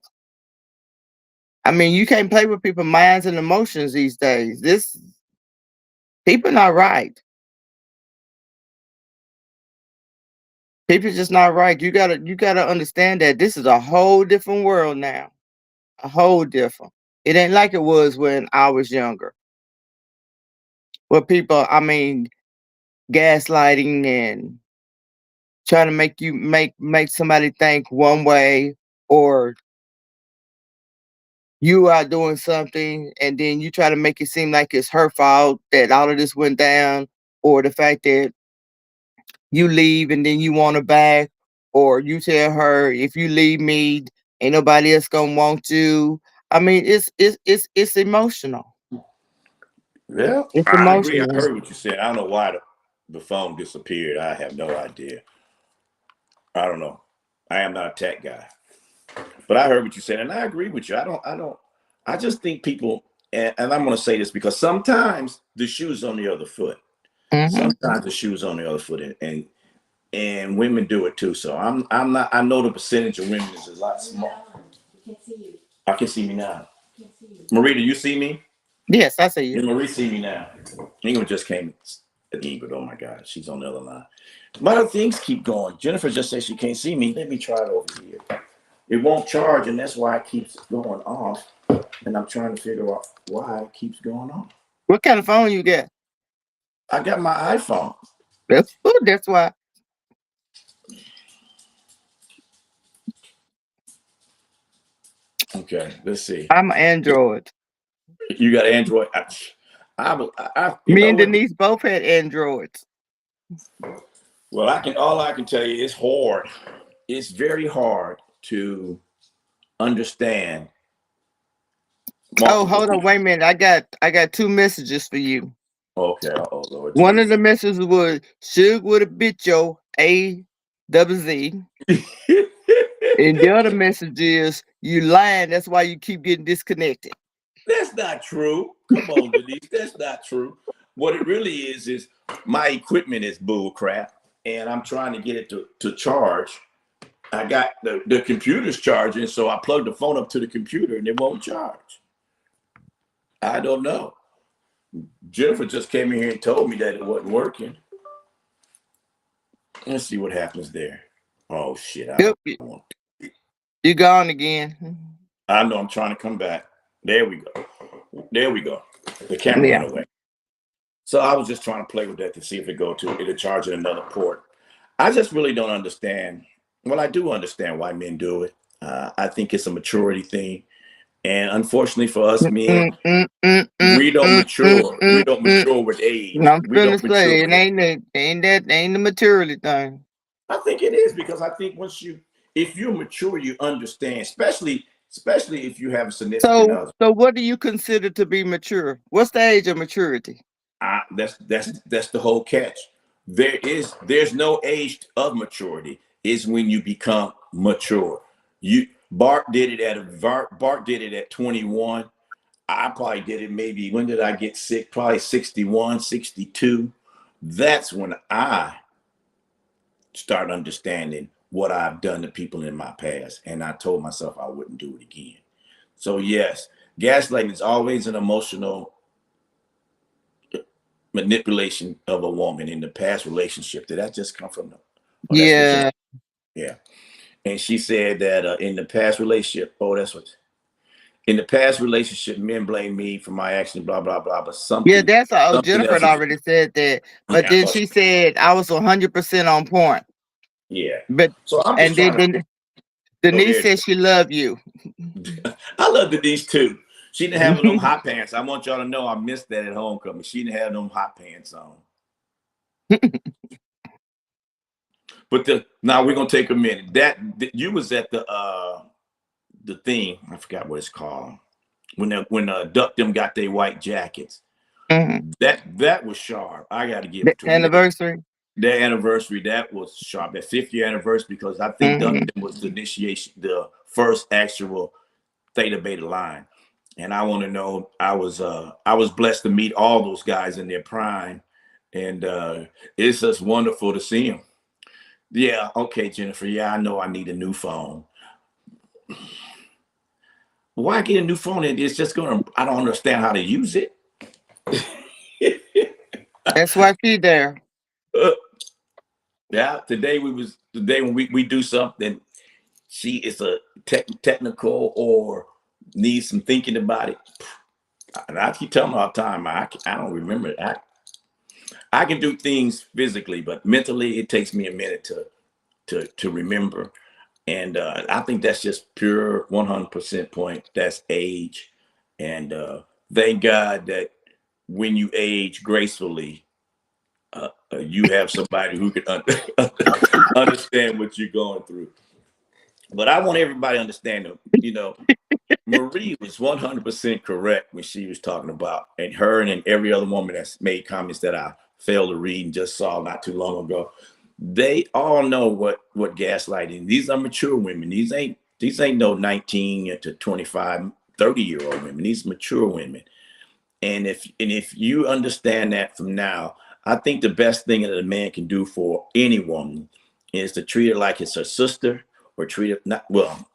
Speaker 1: I mean, you can't play with people's minds and emotions these days. This people not right. People just not right. You gotta understand that this is a whole different world now. A whole different. It ain't like it was when I was younger. Where people, I mean, gaslighting and trying to make somebody think one way, or you are doing something and then you try to make it seem like it's her fault that all of this went down, or the fact that you leave and then you want her back, or you tell her if you leave me, ain't nobody else gonna want you. I mean, it's emotional.
Speaker 2: Yeah,
Speaker 1: It's
Speaker 2: I agree. I
Speaker 1: emotional.
Speaker 2: heard what you said. I don't know why the phone disappeared. I have no idea. I don't know. I am not a tech guy, but I heard what you said, and I agree with you. I just think people, and I'm going to say this because sometimes the shoe's on the other foot.
Speaker 1: Hmm.
Speaker 2: Sometimes the shoe's on the other foot, and women do it too. So I'm not. I know the percentage of women is a lot small. I can see me now. Marie, do you see me?
Speaker 1: Yes, I see you.
Speaker 2: Yeah, Marie see me now. England just came again, but oh my God, she's on the other line. My things keep going. Jennifer just said she can't see me. Let me try it over here. It won't charge, and that's why it keeps going off. And I'm trying to figure out why it keeps going off.
Speaker 1: What kind of phone you got?
Speaker 2: I got my iPhone.
Speaker 1: That's why
Speaker 2: Okay, let's see.
Speaker 1: I'm an Android.
Speaker 2: You got Android. You
Speaker 1: Me
Speaker 2: know
Speaker 1: and
Speaker 2: what?
Speaker 1: Denise both had Androids.
Speaker 2: Well, all I can tell you is hard. It's very hard to understand
Speaker 1: Oh,
Speaker 2: multiple
Speaker 1: hold on,
Speaker 2: people.
Speaker 1: wait a minute. I got two messages for you.
Speaker 2: Okay. Oh Lord
Speaker 1: One of the
Speaker 2: Jesus.
Speaker 1: messages was Suge would have bit your A double Z. And the other message is you lying, that's why you keep getting disconnected.
Speaker 2: That's not true. Come on, Denise. That's not true. What it really is my equipment is bull crap, and I'm trying to get it to charge. I got the computer's charging, so I plugged the phone up to the computer and it won't charge. I don't know. Jennifer just came in here and told me that it wasn't working. Let's see what happens there. Oh shit! I
Speaker 1: Yep,
Speaker 2: don't want.
Speaker 1: you gone again.
Speaker 2: I know. I'm trying to come back. There we go. There we go. The camera
Speaker 1: Yeah.
Speaker 2: went away. So I was just trying to play with that to see if it'll charge at another port. I just really don't understand. Well, I do understand why men do it. I think it's a maturity thing, and unfortunately for us
Speaker 1: Mm,
Speaker 2: men,
Speaker 1: mm, mm, mm, mm,
Speaker 2: we don't
Speaker 1: mm, mm,
Speaker 2: mature. We
Speaker 1: mm,
Speaker 2: don't
Speaker 1: mm.
Speaker 2: mature with age.
Speaker 1: I'm
Speaker 2: We
Speaker 1: gonna
Speaker 2: don't mature
Speaker 1: say
Speaker 2: with
Speaker 1: it
Speaker 2: age.
Speaker 1: ain't the maturity thing.
Speaker 2: I think it is because I think if you're mature, you understand, especially if you have a significant
Speaker 1: So
Speaker 2: other.
Speaker 1: so what do you consider to be mature? What's the age of maturity?
Speaker 2: That's the whole catch. There's no age of maturity. Is when you become mature. Bart did it at 21. I probably did it maybe when did I get sick? Probably 61, 62. That's when I start understanding what I've done to people in my past. And I told myself I wouldn't do it again. So yes, gaslighting is always an emotional manipulation of a woman in the past relationship. Did that just come from the? Oh, that's what you.
Speaker 1: Yeah.
Speaker 2: Yeah. And she said that in the past relationship. Oh, that's what. In the past relationship, men blame me for my actions. Blah blah blah. But
Speaker 1: Yeah,
Speaker 2: something,
Speaker 1: that's all.
Speaker 2: something
Speaker 1: Jennifer
Speaker 2: else
Speaker 1: had
Speaker 2: is.
Speaker 1: already said that. But
Speaker 2: Yeah.
Speaker 1: then she said I was 100% on point.
Speaker 2: Yeah.
Speaker 1: But
Speaker 2: So I'm just
Speaker 1: and
Speaker 2: trying to.
Speaker 1: then
Speaker 2: Oh,
Speaker 1: Denise
Speaker 2: there.
Speaker 1: said she loved you.
Speaker 2: I love Denise too. She didn't have them hot pants. I want y'all to know I missed that at homecoming. She didn't have them hot pants on. But now we're gonna take a minute. You was at the thing. I forgot what it's called. When Duck them got their white jackets.
Speaker 1: Mhm.
Speaker 2: That was sharp. I got to give
Speaker 1: The
Speaker 2: it to them.
Speaker 1: anniversary.
Speaker 2: Their anniversary, that was sharp. That 50th anniversary, because I think Duck
Speaker 1: Mhm.
Speaker 2: them was the initiation, the first actual Theta Beta line. And I want to know, I was blessed to meet all those guys in their prime, and it's just wonderful to see them. Yeah, okay, Jennifer. Yeah, I know I need a new phone. Why get a new phone? It's just gonna. I don't understand how to use it.
Speaker 1: That's why she there.
Speaker 2: Yeah, today when we do something, she is a technical or needs some thinking about it. And I keep telling her all the time, I don't remember. I can do things physically, but mentally it takes me a minute to remember. And I think that's just pure 100% point. That's age. And thank God that when you age gracefully, you have somebody who can understand what you're going through. But I want everybody to understand that, Marie was 100% correct when she was talking about, and her and every other woman that's made comments that I failed to read and just saw not too long ago. They all know what gaslighting. These are mature women. These ain't no 19 to 25, 30-year-old women. These mature women. And if you understand that from now, I think the best thing that a man can do for any woman is to treat her like it's her sister, or treat her not well.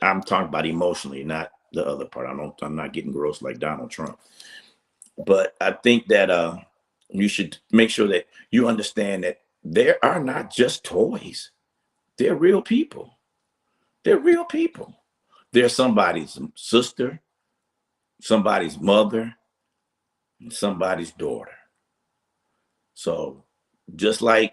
Speaker 2: I'm talking about emotionally, not the other part. I'm not getting gross like Donald Trump. But I think that you should make sure that you understand that there are not just toys. They're real people. They're real people. They're somebody's sister, somebody's mother, and somebody's daughter. So just like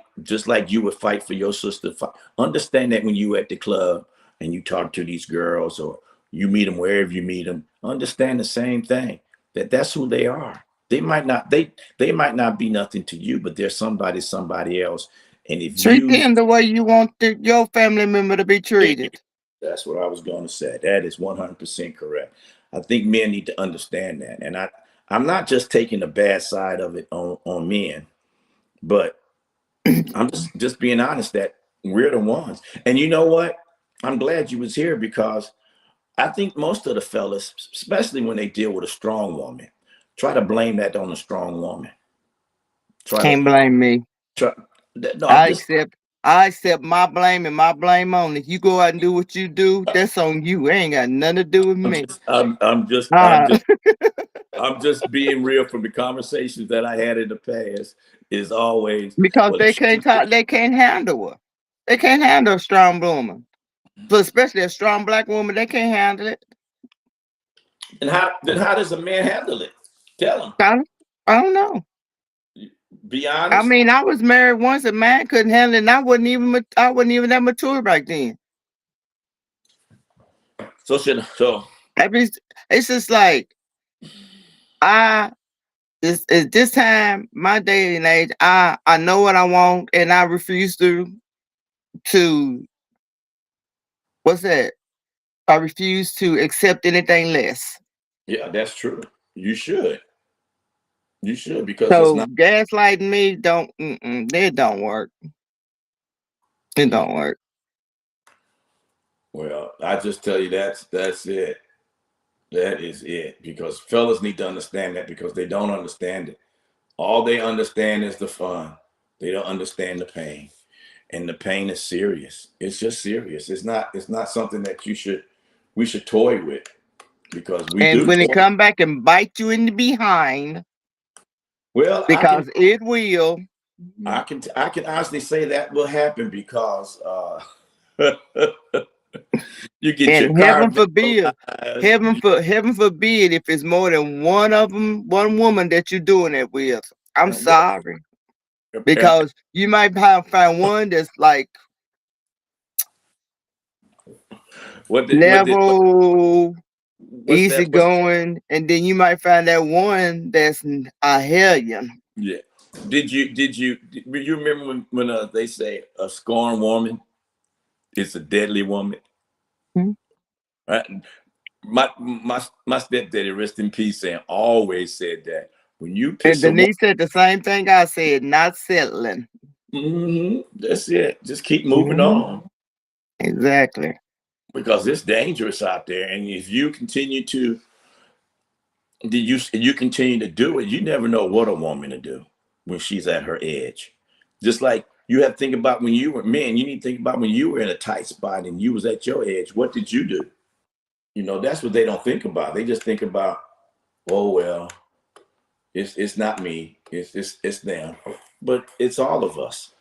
Speaker 2: you would fight for your sister, understand that when you at the club and you talk to these girls, or you meet them wherever you meet them, understand the same thing, that that's who they are. They might not be nothing to you, but they're somebody else. And if
Speaker 1: Treat
Speaker 2: you,
Speaker 1: them the way you want your family member to be treated.
Speaker 2: that's what I was going to say. That is 100% correct. I think men need to understand that. And I'm not just taking the bad side of it on men, but I'm just being honest that we're the ones. And you know what? I'm glad you was here, because I think most of the fellas, especially when they deal with a strong woman, try to blame that on a strong woman. Try to
Speaker 1: Can't blame me.
Speaker 2: try. No, I'm
Speaker 1: I
Speaker 2: just
Speaker 1: accept I accept my blame and my blame only. If you go out and do what you do, that's on you. It ain't got nothing to do with
Speaker 2: I'm
Speaker 1: me.
Speaker 2: just I'm just I'm
Speaker 1: Uh,
Speaker 2: just I'm just being real from the conversations that I had in the past. Is always,
Speaker 1: because
Speaker 2: well,
Speaker 1: they can't talk, they can't handle her. They can't handle a strong woman. So especially a strong black woman, they can't handle it.
Speaker 2: and how does a man handle it? Tell him.
Speaker 1: I don't, I don't know.
Speaker 2: Be
Speaker 1: I
Speaker 2: honest.
Speaker 1: mean, I was married once. A man couldn't handle it, and I wasn't even that mature back then.
Speaker 2: So
Speaker 1: I mean, it's just like I this at this time, my day and age, I know what I want, and I refuse to what's that? I refuse to accept anything less.
Speaker 2: yeah, that's true. You should. You should, because it's
Speaker 1: So
Speaker 2: not.
Speaker 1: gaslighting me it don't work. It don't work.
Speaker 2: Well, I just tell you that's it. That is it. Because fellas need to understand that, because they don't understand it. All they understand is the fun. They don't understand the pain. And the pain is serious. It's just serious. It's not something that we should toy with, because we
Speaker 1: And
Speaker 2: do
Speaker 1: when it
Speaker 2: toy.
Speaker 1: come back and bite you in the behind,
Speaker 2: Well,
Speaker 1: because it will.
Speaker 2: I can honestly say that will happen, because you get your
Speaker 1: And
Speaker 2: car vandalized.
Speaker 1: heaven forbid if it's more than one of them, one woman that you're doing it with. I'm
Speaker 2: Well,
Speaker 1: sorry. Because you might find one that's like
Speaker 2: what did
Speaker 1: level
Speaker 2: What's that?
Speaker 1: easy going, and then you might find that one that's a hellion.
Speaker 2: Yeah. You remember when they say a scorned woman is a deadly woman?
Speaker 1: Mhm.
Speaker 2: Right? My stepdaddy, rest in peace, and always said that when you
Speaker 1: And
Speaker 2: piss a woman,
Speaker 1: Denise said the same thing I said, not settling.
Speaker 2: that's it. Just keep moving
Speaker 1: Mhm.
Speaker 2: on
Speaker 1: Exactly.
Speaker 2: because it's dangerous out there. And if you continue to you continue to do it, you never know what a woman to do when she's at her edge. Just like you have to think about when you were men, you need to think about when you were in a tight spot and you was at your edge. What did you do? That's what they don't think about. They just think about, oh well, it's not me, it's them. But it's all of us.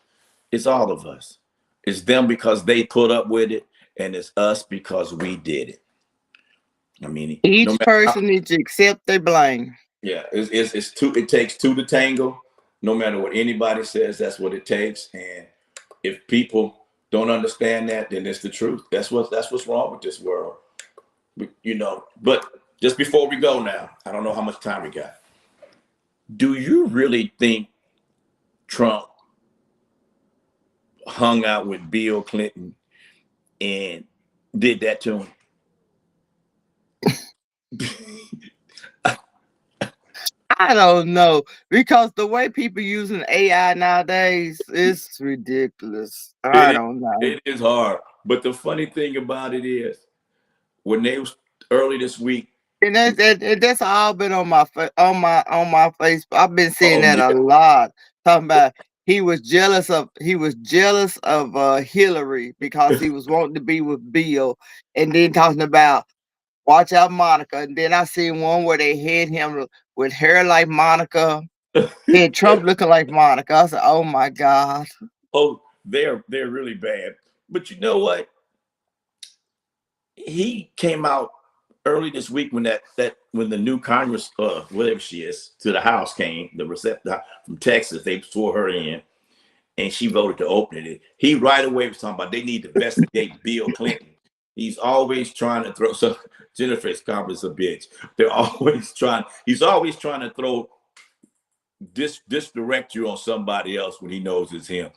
Speaker 2: It's all of us. It's them because they put up with it, and it's us because we did it. I mean, no
Speaker 1: Each
Speaker 2: matter how,
Speaker 1: person needs to accept their blame.
Speaker 2: yeah, it's two. It takes two to tango. No matter what anybody says, that's what it takes. And if people don't understand that, then it's the truth. That's what's wrong with this world. But just before we go now, I don't know how much time we got. Do you really think Trump hung out with Bill Clinton and did that to him?
Speaker 1: I don't know because the way people using AI nowadays is ridiculous.
Speaker 2: It
Speaker 1: I
Speaker 2: is,
Speaker 1: don't know.
Speaker 2: it is hard. But the funny thing about it is, when they was early this week,
Speaker 1: And that's all been on my on my Facebook. I've been seeing
Speaker 2: oh
Speaker 1: that a
Speaker 2: yeah,
Speaker 1: lot. Talking about he was jealous of Hillary because he was wanting to be with Bill, and then talking about watch out Monica. And then I seen one where they had him with hair like Monica, had Trump looking like Monica. I said, oh my god.
Speaker 2: oh, they're really bad. But you know what? He came out early this week when that when the new Congress, whatever she is, to the House came, the receptor from Texas, they swore her in, and she voted to open it. He right away was talking about they need to investigate Bill Clinton. He's always trying to throw. So Jennifer Escobar's a bitch. They're always trying. He's always trying to throw disdirect you on somebody else when he knows it's him.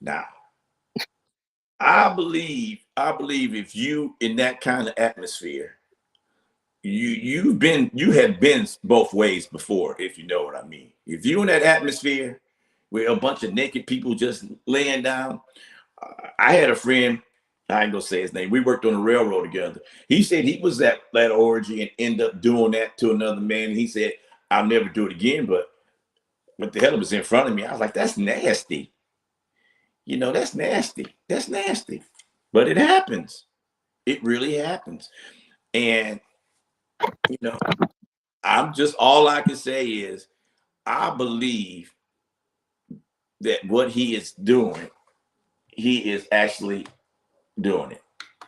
Speaker 2: Now, I believe if you in that kind of atmosphere, you have been both ways before, if you know what I mean. If you in that atmosphere where a bunch of naked people just laying down, I had a friend, I ain't gonna say his name. We worked on the railroad together. He said he was at that orgy and ended up doing that to another man. He said, I'll never do it again, but what the hell, it was in front of me. I was like, that's nasty. That's nasty. That's nasty. But it happens. It really happens. And, you know, I'm just, all I can say is I believe that what he is doing, he is actually doing it.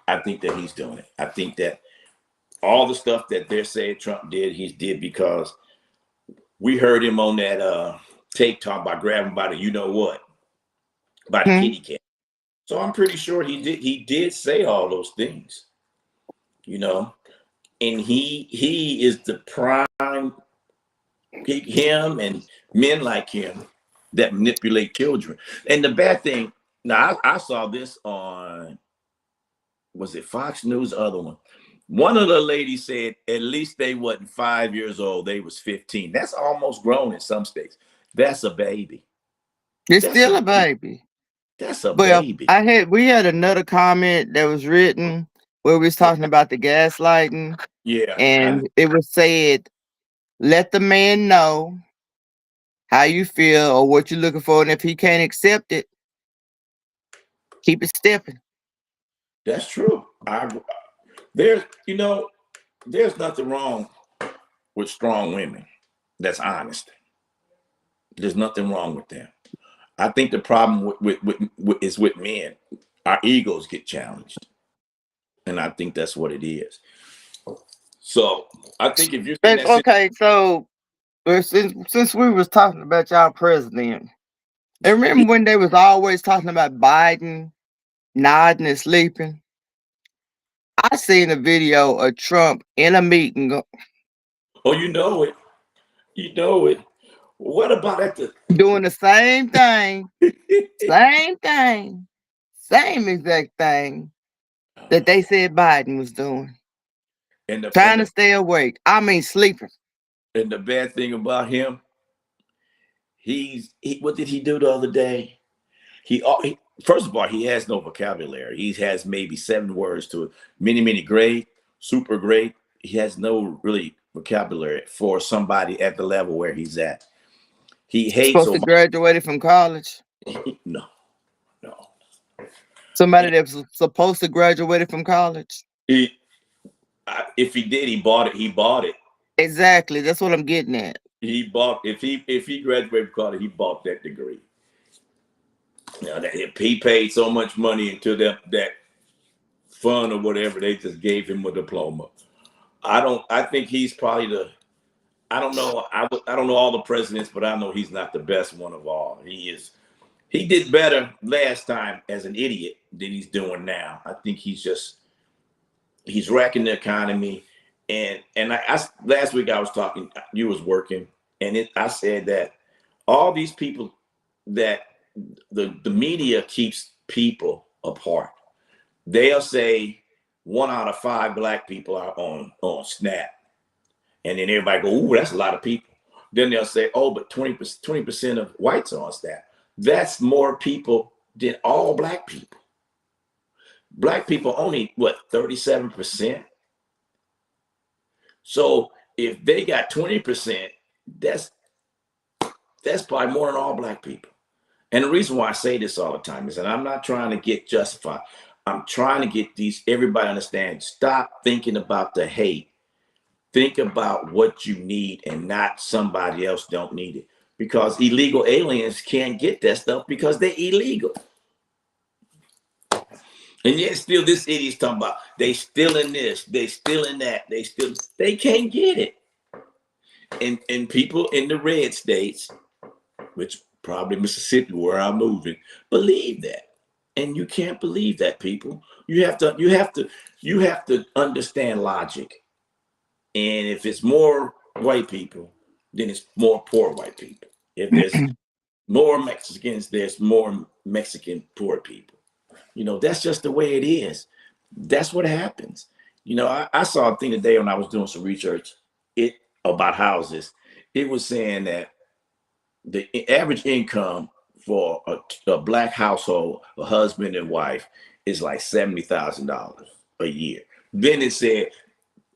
Speaker 2: I think that he's doing it. I think that all the stuff that they're saying Trump did, he did because we heard him on that tape talk about grabbing by the you know what, by the
Speaker 1: Hmm.
Speaker 2: kitty cat. So I'm pretty sure he did say all those things, you know, and he is the prime, him and men like him that manipulate children. And the bad thing, now I saw this on, was it Fox News? Other one. One of the ladies said at least they wasn't 5 years old. They was 15. That's almost grown in some states. That's a baby.
Speaker 1: It's
Speaker 2: That's a
Speaker 1: still a
Speaker 2: baby.
Speaker 1: baby.
Speaker 2: That's a
Speaker 1: But
Speaker 2: baby.
Speaker 1: we had another comment that was written where we was talking about the gaslighting,
Speaker 2: Yeah.
Speaker 1: and it was said, let the man know how you feel or what you're looking for, and if he can't accept it, keep it stepping.
Speaker 2: That's true. There's there's nothing wrong with strong women. That's honest. There's nothing wrong with them. I think the problem is with men. Our egos get challenged, and I think that's what it is. So I think if you're in
Speaker 1: But
Speaker 2: that situation,
Speaker 1: okay, so since we was talking about y'all president, and remember when they was always talking about Biden nodding and sleeping? I seen a video of Trump in a meeting
Speaker 2: Oh, you know it. You know it. What about at the
Speaker 1: doing the same thing, same exact thing that they said Biden was doing.
Speaker 2: and the
Speaker 1: Trying
Speaker 2: and
Speaker 1: to
Speaker 2: the
Speaker 1: stay awake. I mean, sleeping.
Speaker 2: and the bad thing about him, what did he do the other day? He first of all, he has no vocabulary. He has maybe 7 words to it. Many great, super great. He has no really vocabulary for somebody at the level where he's at. He hates
Speaker 1: Supposed to
Speaker 2: Obama.
Speaker 1: graduated from college.
Speaker 2: No, no.
Speaker 1: Somebody that was supposed to graduated from college.
Speaker 2: He, if he did, he bought it. He bought it.
Speaker 1: Exactly. That's what I'm getting at.
Speaker 2: He bought if he graduated from college, he bought that degree. Now that if he paid so much money into that fund or whatever, they just gave him a diploma. I think he's probably the. I don't know. I don't know all the presidents, but I know he's not the best one of all. He is. He did better last time as an idiot than he's doing now. I think he's wrecking the economy. And last week I was talking. You was working, and I said that all these people that the media keeps people apart. They'll say 1 out of 5 black people are on Snap, and then everybody go, "Ooh, that's a lot of people." Then they'll say, "Oh, but 20% of whites are on Snap." That's more people than all black people. Black people only what 37%. So if they got 20%, that's that's probably more than all black people. And the reason why I say this all the time is that I'm not trying to get justified. I'm trying to get everybody to understand. Stop thinking about the hate. Think about what you need and not somebody else don't need it. Because illegal aliens can't get that stuff because they're illegal. And yet still this idiot's talking about they stealing this, they stealing that, they can't get it. And people in the red states, which probably Mississippi where I'm moving, believe that. And you can't believe that, people. You have to understand logic. And if it's more white people, then it's more poor white people. If there's more Mexicans, there's more Mexican poor people. That's just the way it is. That's what happens. I saw a thing today when I was doing some research it about houses. It was saying that the average income for a black household, a husband and wife, is like $70,000 a year. Then it said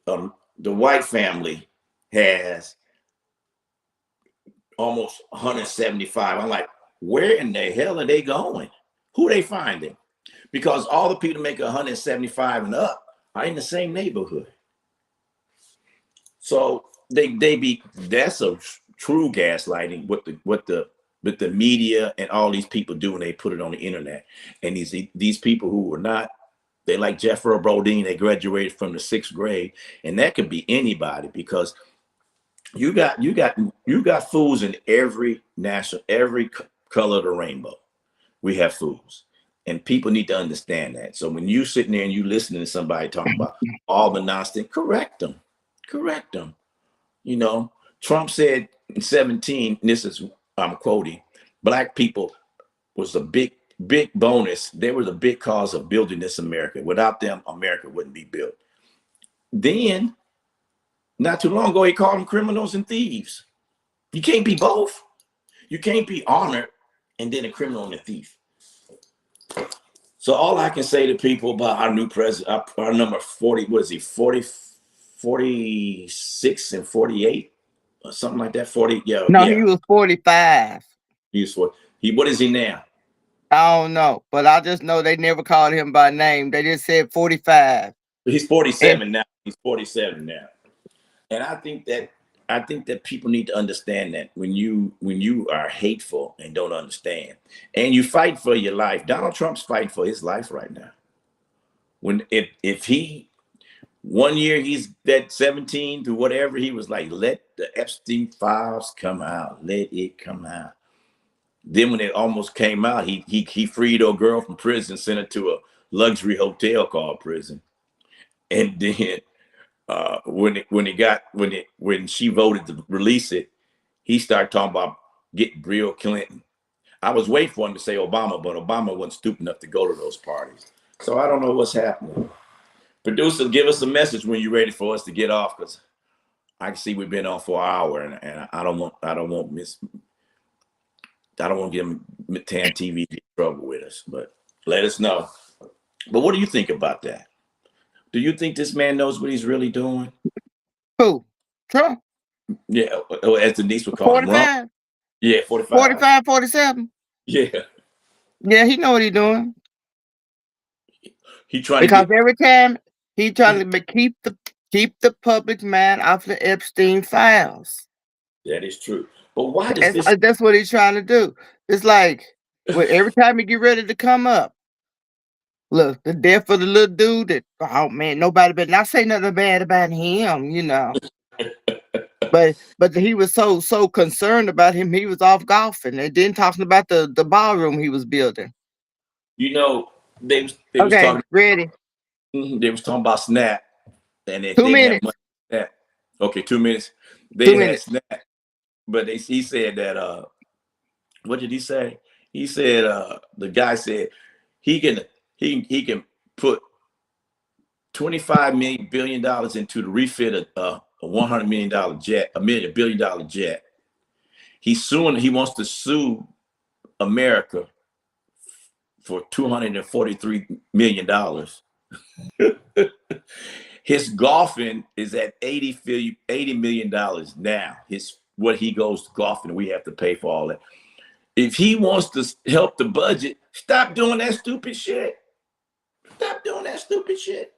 Speaker 2: the white family has almost 175. I'm like, where in the hell are they going? Who are they finding? Because all the people make 175 and up are in the same neighborhood. So that's a true gaslighting with the media and all these people do when they put it on the internet. And these people who were not, they like Jeffrey Bodine, they graduated from the 6th grade, and that could be anybody because you got fools in every color of the rainbow. We have fools, and people need to understand that. So when you sitting there and you listening to somebody talking about all the nonsense, correct them. Trump said in 17, and this is I'm quoting, black people was a big bonus. They were the big cause of building this America. Without them, America wouldn't be built. Then, not too long ago, he called them criminals and thieves. You can't be both. You can't be honored and then a criminal and a thief. So all I can say to people about our new president, our number 40, what is he, 40, 46 and 48? Or something like that. 40, yeah,
Speaker 1: No, he
Speaker 2: yeah.
Speaker 1: was 45.
Speaker 2: What is he now?
Speaker 1: I don't know, but I just know they never called him by name. They just said 45.
Speaker 2: He's
Speaker 1: And
Speaker 2: 47 now. He's 47 now. And I think that people need to understand that when you are hateful and don't understand, and you fight for your life. Donald Trump's fighting for his life right now. If he 1 year he's that 17 to whatever, he was like, let the Epstein files come out, let it come out. Then when it almost came out, he freed a girl from prison, sent her to a luxury hotel called prison. And then when she voted to release it, he started talking about getting Bill Clinton. I was waiting for him to say Obama, but Obama wasn't stupid enough to go to those parties. So I don't know what's happening. Producer, give us a message when you're ready for us to get off, because I can see we've been on for an hour, and I don't want to get Tan TV in trouble with us. But let us know. But what do you think about that? Do you think this man knows what he's really doing?
Speaker 1: Who? Trump.
Speaker 2: Yeah, as Denise would call him, wrong.
Speaker 1: 45,
Speaker 2: Yeah, 45.
Speaker 1: 45, 47.
Speaker 2: Yeah,
Speaker 1: Yeah, he know what he doing.
Speaker 2: he trying to
Speaker 1: Because
Speaker 2: get.
Speaker 1: every time he trying to keep the public mind off the Epstein files.
Speaker 2: That is true. But why does
Speaker 1: That's,
Speaker 2: this?
Speaker 1: that's what he's trying to do. It's like, well, every time he get ready to come up, look, the death of the little dude that, oh man, nobody better not say nothing bad about him. But he was so concerned about him, he was off golfing and then talking about the ballroom he was building.
Speaker 2: You know, they was
Speaker 1: Okay,
Speaker 2: talking.
Speaker 1: ready.
Speaker 2: They was talking about Snap, and they
Speaker 1: 2
Speaker 2: didn't have
Speaker 1: minutes.
Speaker 2: much Snap. Okay, 2 minutes. They
Speaker 1: 2 minutes.
Speaker 2: had Snap, but he said that what did he say? He said the guy said he can he can put $25 billion into the refit of a $100 million jet, $1 billion jet. He wants to sue America for $243 million. His golfing is at $80 million now. His what he goes golfing, we have to pay for all that. If he wants to help the budget, stop doing that stupid shit. Stop doing that stupid shit.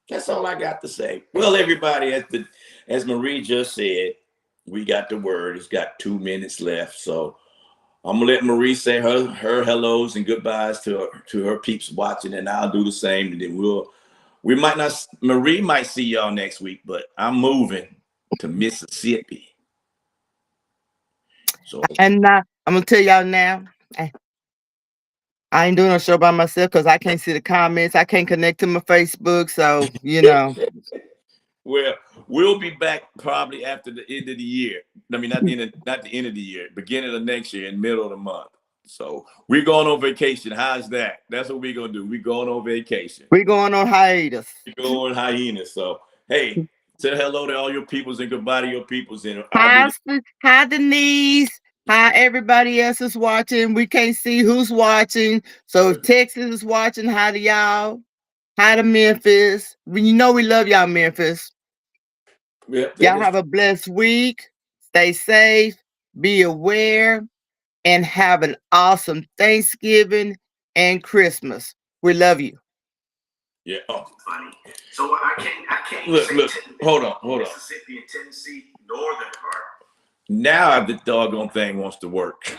Speaker 2: That's all I got to say. Well, everybody, as Marie just said, we got the word. It's got 2 minutes left, so I'm gonna let Marie say her hellos and goodbyes to her peeps watching, and I'll do the same. And then we might not. Marie might see y'all next week, but I'm moving to Mississippi. So
Speaker 1: And I'm gonna tell y'all now. eh, I ain't doing a show by myself because I can't see the comments. I can't connect to my Facebook. So.
Speaker 2: well, we'll be back probably after the end of the year. I mean, not the end of the year, beginning of next year, in the middle of the month. So we're going on vacation. How's that? That's what we're gonna do. We're going on vacation.
Speaker 1: We going on hiatus.
Speaker 2: We're going hyenas. So hey, say hello to all your peoples and goodbye to your peoples, and I'll do
Speaker 1: Hi,
Speaker 2: the
Speaker 1: hi, Denise. Hi, everybody else is watching. We can't see who's watching. So if Texas is watching, hi to y'all. Hi to Memphis. You know we love y'all, Memphis.
Speaker 2: yeah, that
Speaker 1: Y'all
Speaker 2: is
Speaker 1: have a blessed week. Stay safe. Be aware. And have an awesome Thanksgiving and Christmas. We love you.
Speaker 2: yeah. Oh, funny. So I can't look. Hold on. Mississippi and Tennessee, northern part. Now the doggone thing wants to work.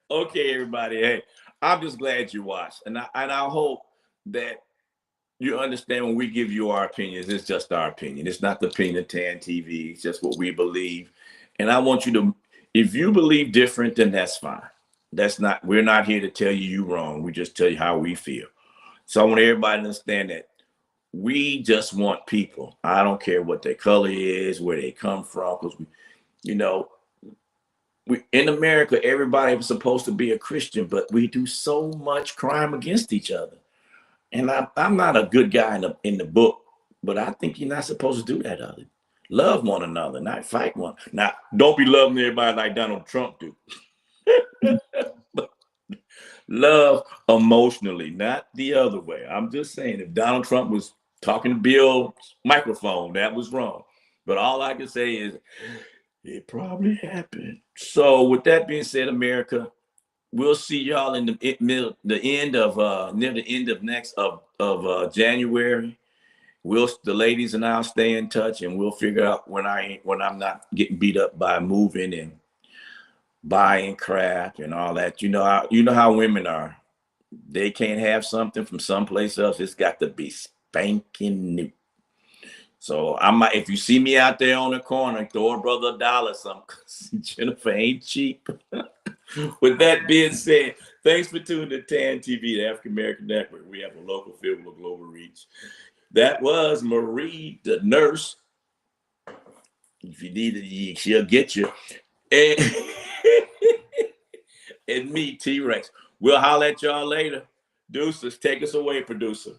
Speaker 2: Okay, everybody. Hey, I'm just glad you watched, and I hope that you understand when we give you our opinions. It's just our opinion. It's not the opinion of Tan TV. It's just what we believe, and I want you to. If you believe different, then that's fine. That's not. We're not here to tell you wrong. We just tell you how we feel. So I want everybody to understand that we just want people. I don't care what their color is, where they come from, because you know, we in America, everybody was supposed to be a Christian, but we do so much crime against each other. And I'm not a good guy in the book, but I think you're not supposed to do that. Love one another, not fight one. Now, don't be loving everybody like Donald Trump do. But love emotionally, not the other way. I'm just saying, if Donald Trump was talking to Bill's microphone, that was wrong. But all I can say is it probably happened. So, with that being said, America, we'll see y'all in the end of near the end of next of January. The ladies and I'll stay in touch, and we'll figure out when I'm not getting beat up by moving and buying crap and all that. You know how women are. They can't have something from someplace else. It's got to be spanking new. So I might, if you see me out there on the corner, throw a brother $1 something. Jennifer ain't cheap. With that being said, Thanks for tuning to TAN TV, the African American Network. We have a local feel with global reach. That was Marie, the nurse. If you need it, she'll get you. And, and me, T-Rex. We'll holler at y'all later. Deuces, take us away, producer.